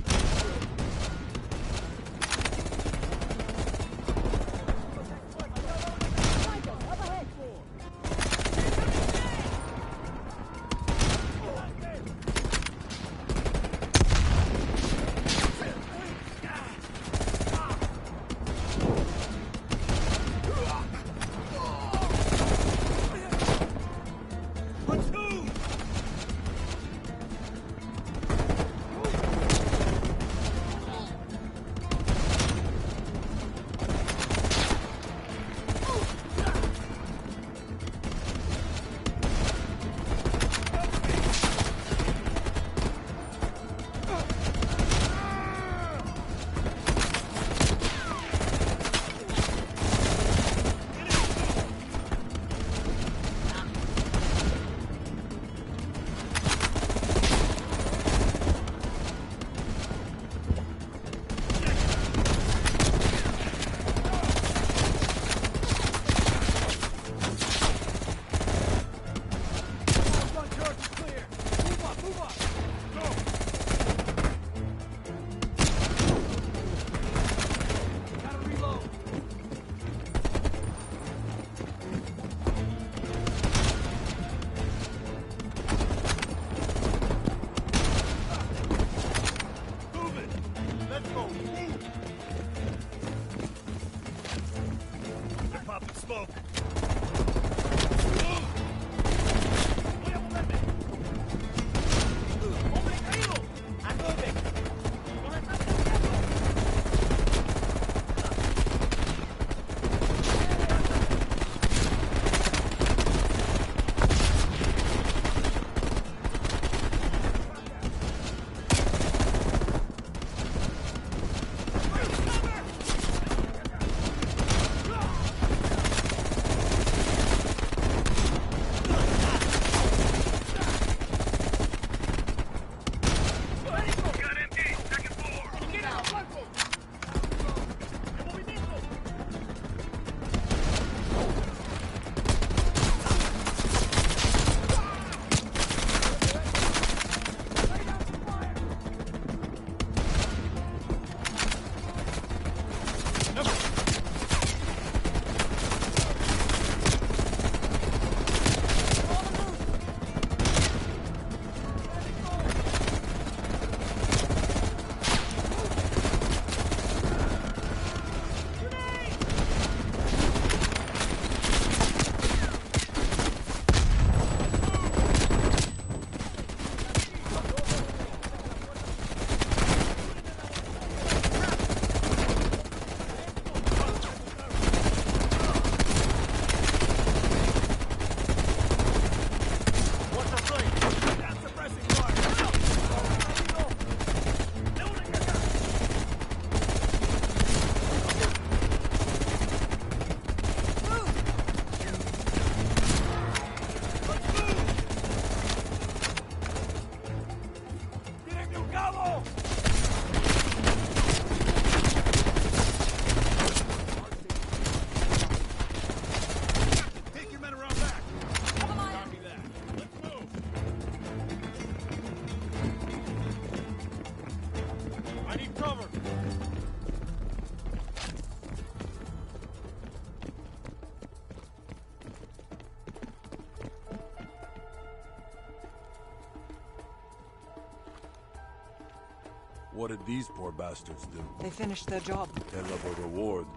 What did these poor bastards do? They finished their job. Hell of a reward.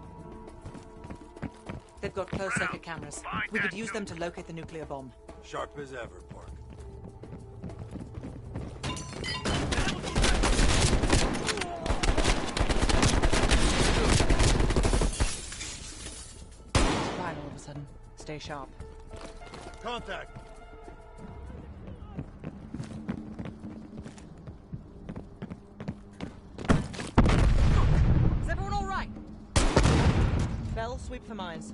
They've got closed circuit cameras. We could use them to locate the nuclear bomb. Sharp as ever, Park. Fine all of a sudden. Stay sharp. Contact! Is everyone all right? Bell, sweep for mines.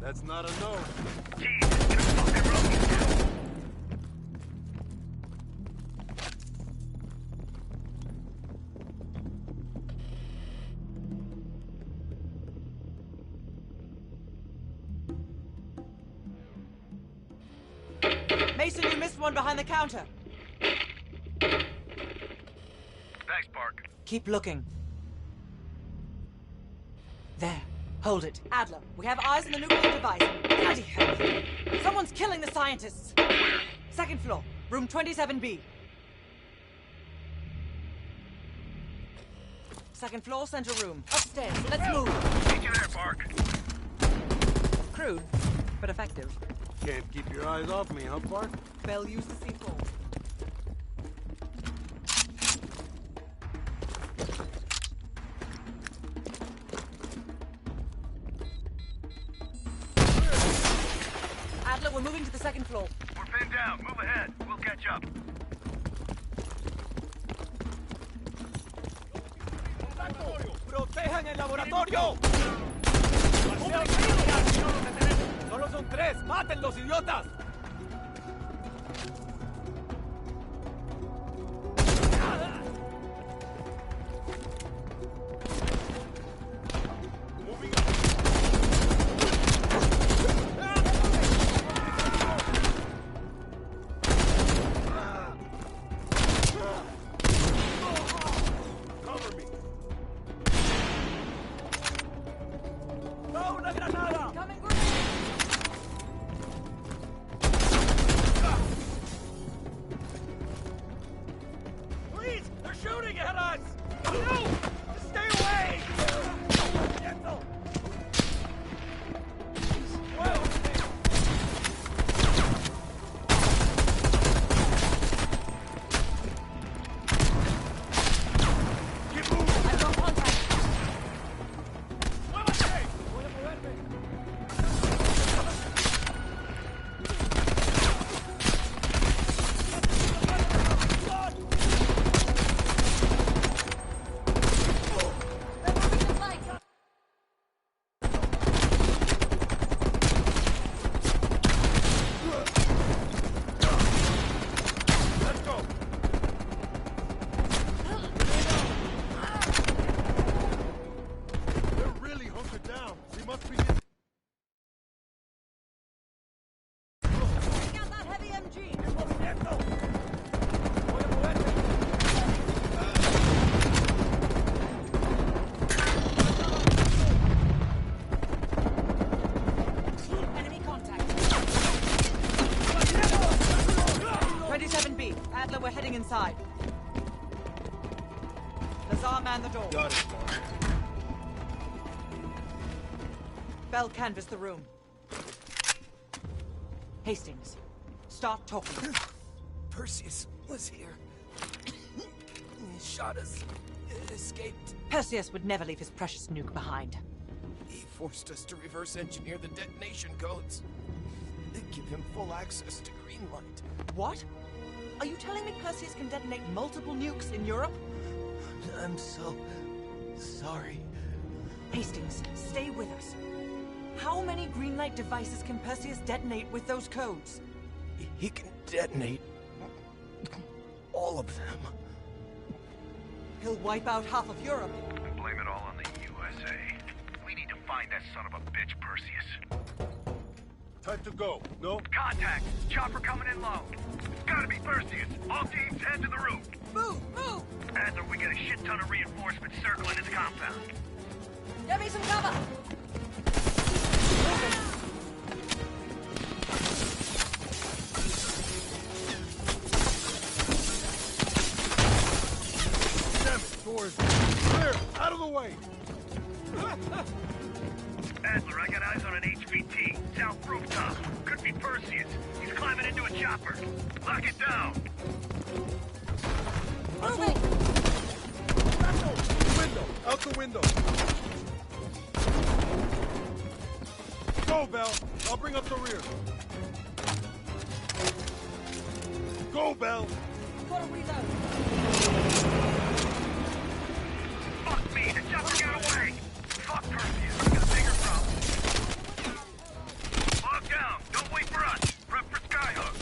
That's not a no. Mason, you missed one behind the counter. Thanks, Park. Keep looking. There. Hold it. Adler, we have eyes on the nuclear device. Bloody hell. Someone's killing the scientists. Where? Second floor. Room 27B. Second floor, center room. Upstairs. Let's move. Meet you there, Park. Crude, but effective. Can't keep your eyes off me, huh, Park? Bell, use the C4. Adler, we're moving to the second floor. We're pinned down. Move ahead. We'll catch up. ¡Protejan el laboratorio! ¡Solo son 3! ¡Mátenlos, idiotas! heading inside. Lazar, man the door. Got it. Bell, canvass the room. Hastings, start talking. Perseus was here. He shot us. Escaped. Perseus would never leave his precious nuke behind. He forced us to reverse engineer the detonation codes. They give him full access to Greenlight. What? Are you telling me Perseus can detonate multiple nukes in Europe? I'm so sorry. Hastings, stay with us. How many Greenlight devices can Perseus detonate with those codes? He can detonate all of them. He'll wipe out half of Europe. Blame it all on the USA. We need to find that son of a bitch, Perseus. Time to go. No? Contact! Chopper coming in low. Gotta be Perseus. All teams head to the roof. Move! Move! Adler, we got a shit ton of reinforcements circling his compound. Get me some cover! Damn it, doors. Clear! Out of the way! Adler, I got eyes on an HVT. South rooftop. Could be Perseus. He's climbing into a chopper. Lock it down. Moving! Window! Out the window! Go, Bell! I'll bring up the rear. Go, Bell! Gotta reload. Fuck me! The chopper got away! Fuck Perseus! We got a bigger problem. Log down! Don't wait for us! Prep for Skyhook!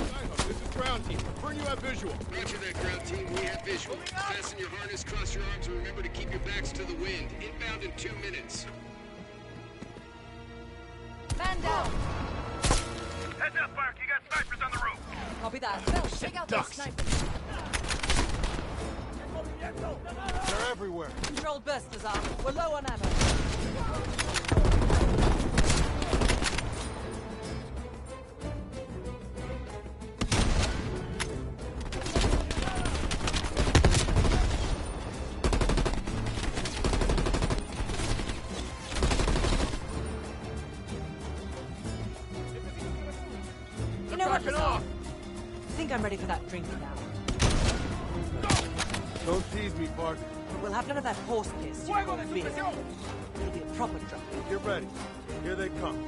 Skyhook, this is ground team. Confirm you have visual. Roger that, ground team. We have visual. Fasten your harness, cross your arms, and remember to keep your backs to the wind. Inbound in 2 minutes. Man down! Heads up, Bark! You got snipers on the roof! Copy that. Bell, shake out those snipers. They're everywhere. Controlled burst, Lazar. We're low on ammo. You know what, Lazar? I think I'm ready for that drink now. Don't tease me, Park. But we'll have none of that horse piss. It'll be a proper drunk. Get ready. Here they come.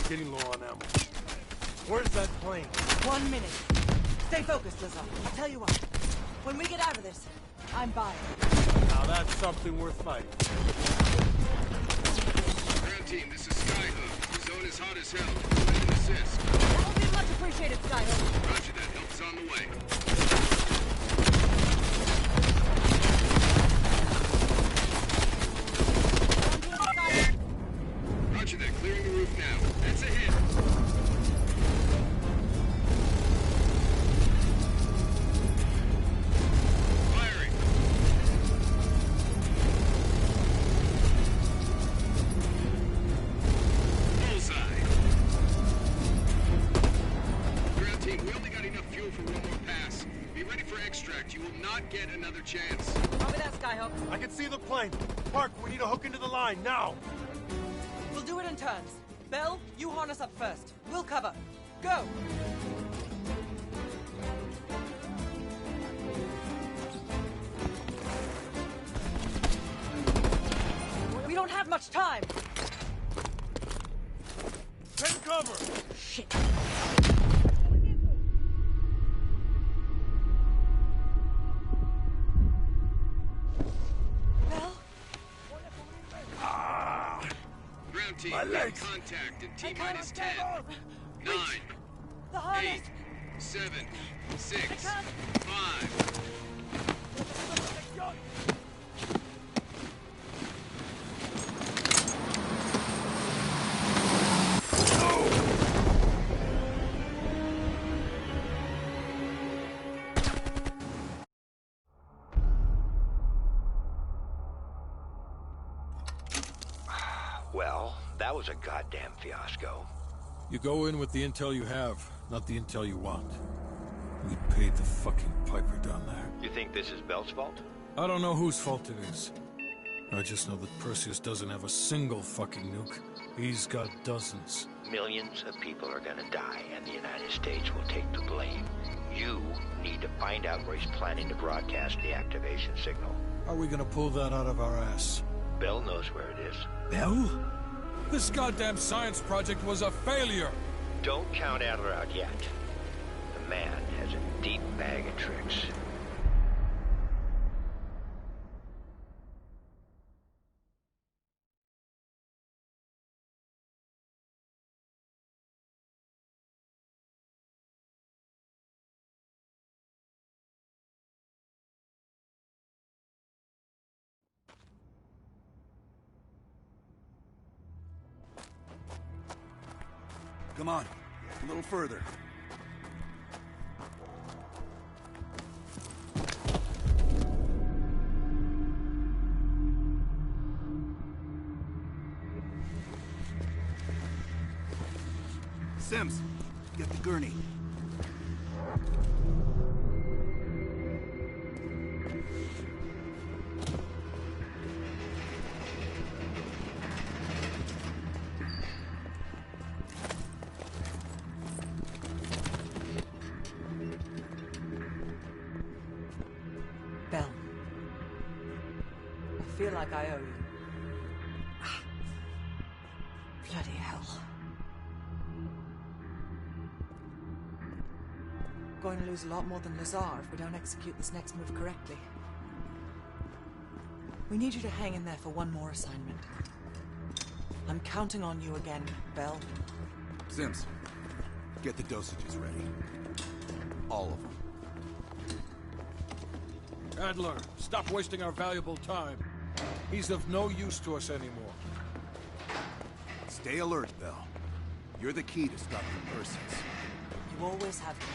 Getting low on ammo. Where's that plane? 1 minute. Stay focused, Lazar. I'll tell you what. When we get out of this, I'm buying. Now that's something worth fighting. Ground team, this is Skyhook. The zone is hot as hell. Ready to assist. That will be much appreciated, Skyhook. Roger that. Help is on the way. Roger that. Clearing the roof now. That's a hit. Firing. Bullseye. Ground team, we only got enough fuel for one more pass. Be ready for extract. You will not get another chance. Copy that, Skyhook. I can see the plane. Park, we need to hook into the line, now! We'll do it in turns. Bell, you harness up first. We'll cover. Go! We don't have much time! Take cover! Shit! My legs! Contact in T-minus 10, 9, 8, 7, 6, 5. Well, that was a goddamn fiasco. You go in with the intel you have, not the intel you want. We paid the fucking piper down there. You think this is Bell's fault? I don't know whose fault it is. I just know that Perseus doesn't have a single fucking nuke. He's got dozens. Millions of people are gonna die, and the United States will take the blame. You need to find out where he's planning to broadcast the activation signal. How are we gonna pull that out of our ass? Bell knows where it is. Bell? This goddamn science project was a failure! Don't count Adler out yet. The man has a deep bag of tricks. Come on, a little further. Sims, get the gurney. Bell. I feel like I owe you. Bloody hell. Going to lose a lot more than Lazar if we don't execute this next move correctly. We need you to hang in there for one more assignment. I'm counting on you again, Bell. Sims, get the dosages ready. All of them. Adler, stop wasting our valuable time. He's of no use to us anymore. Stay alert, Bell. You're the key to stopping Perseus. You always have been.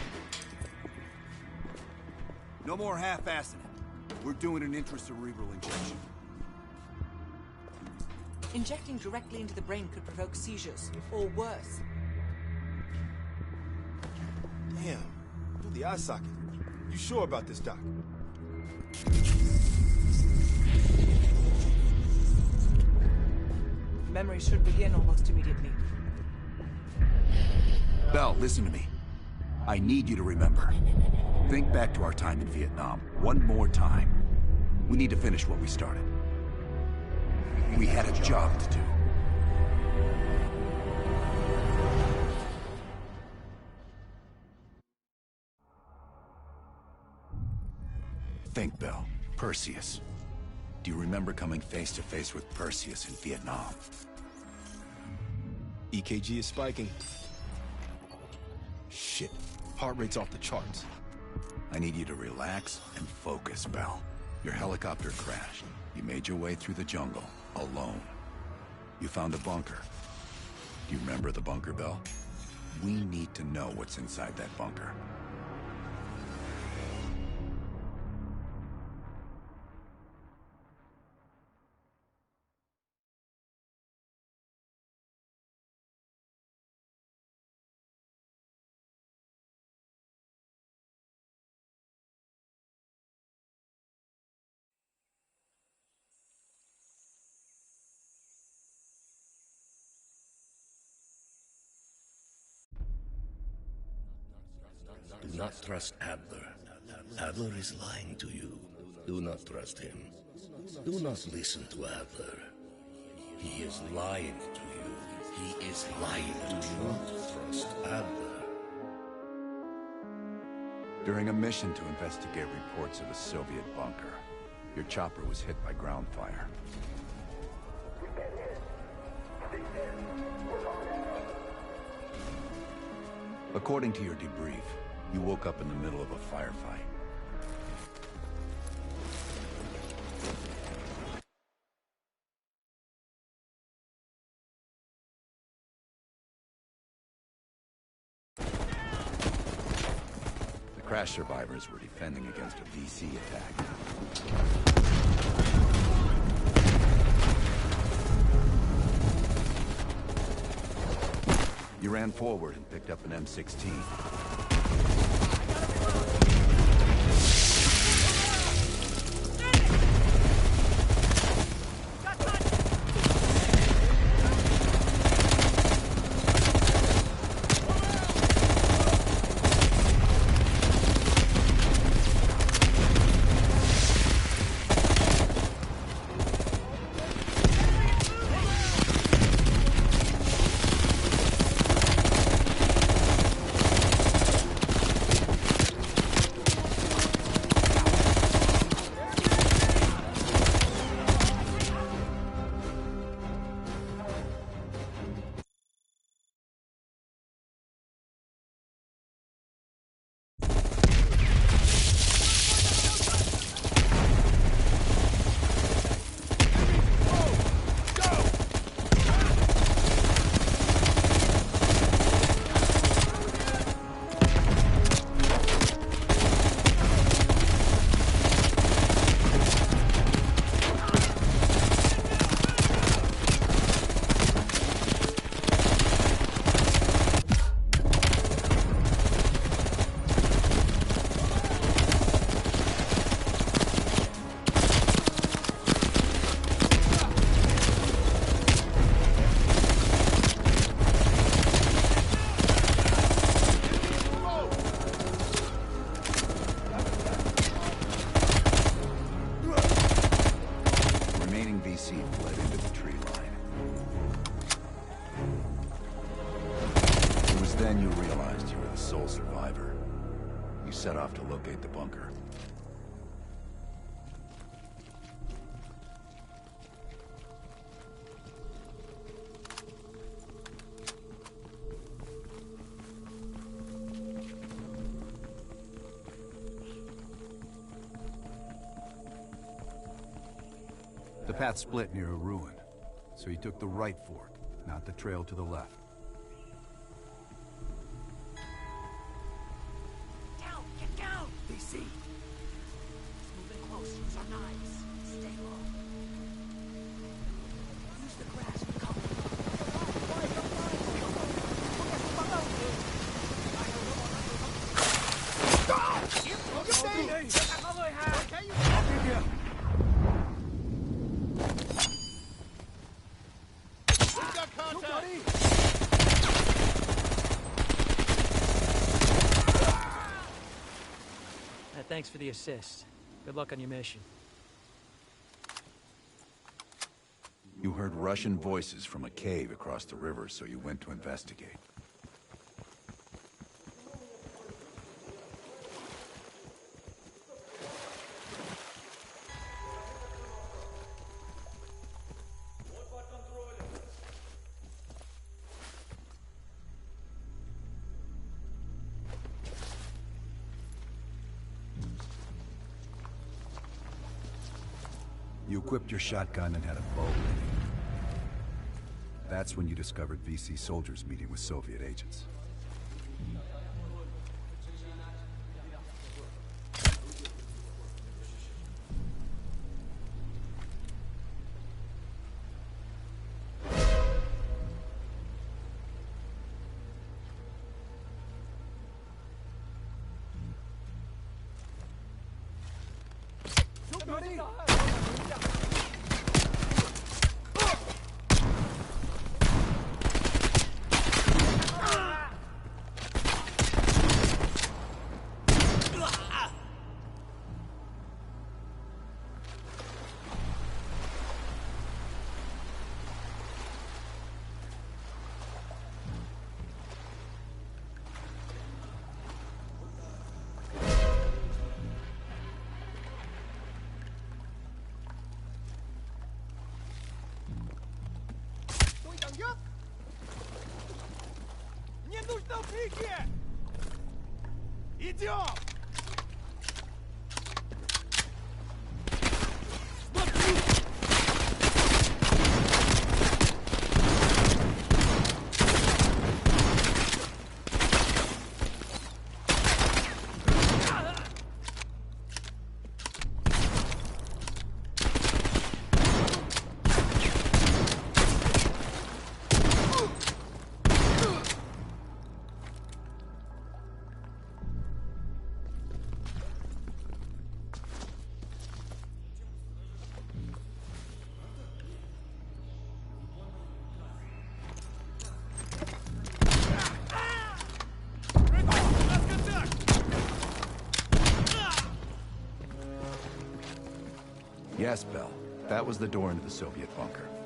No more half-assing it. We're doing an intracerebral injection. Injecting directly into the brain could provoke seizures, or worse. Damn. Through the eye socket. You sure about this, Doc? Memory should begin almost immediately. Bell, listen to me. I need you to remember. Think back to our time in Vietnam, one more time. We need to finish what we started. We had a job to do. Think, Bell. Perseus. Do you remember coming face to face with Perseus in Vietnam? EKG is spiking. Shit. Heart rate's off the charts. I need you to relax and focus, Bell. Your helicopter crashed. You made your way through the jungle, alone. You found a bunker. Do you remember the bunker, Bell? We need to know what's inside that bunker. Do not trust Adler. Adler is lying to you. Do not trust him. Do not listen to Adler. He is lying to you. He is lying. Do not trust Adler. During a mission to investigate reports of a Soviet bunker, your chopper was hit by ground fire. According to your debrief, you woke up in the middle of a firefight. The crash survivors were defending against a VC attack. You ran forward and picked up an M16. Then you realized you were the sole survivor. You set off to locate the bunker. The path split near a ruin, so you took the right fork, not the trail to the left. DC! It's moving close. Use our knives. Stay low. Use the grass for cover. Thanks for the assist. Good luck on your mission. You heard Russian voices from a cave across the river, so you went to investigate. You equipped your shotgun and had a bow ready. That's when you discovered VC soldiers meeting with Soviet agents. Идем! Yes, Bell. That was the door into the Soviet bunker.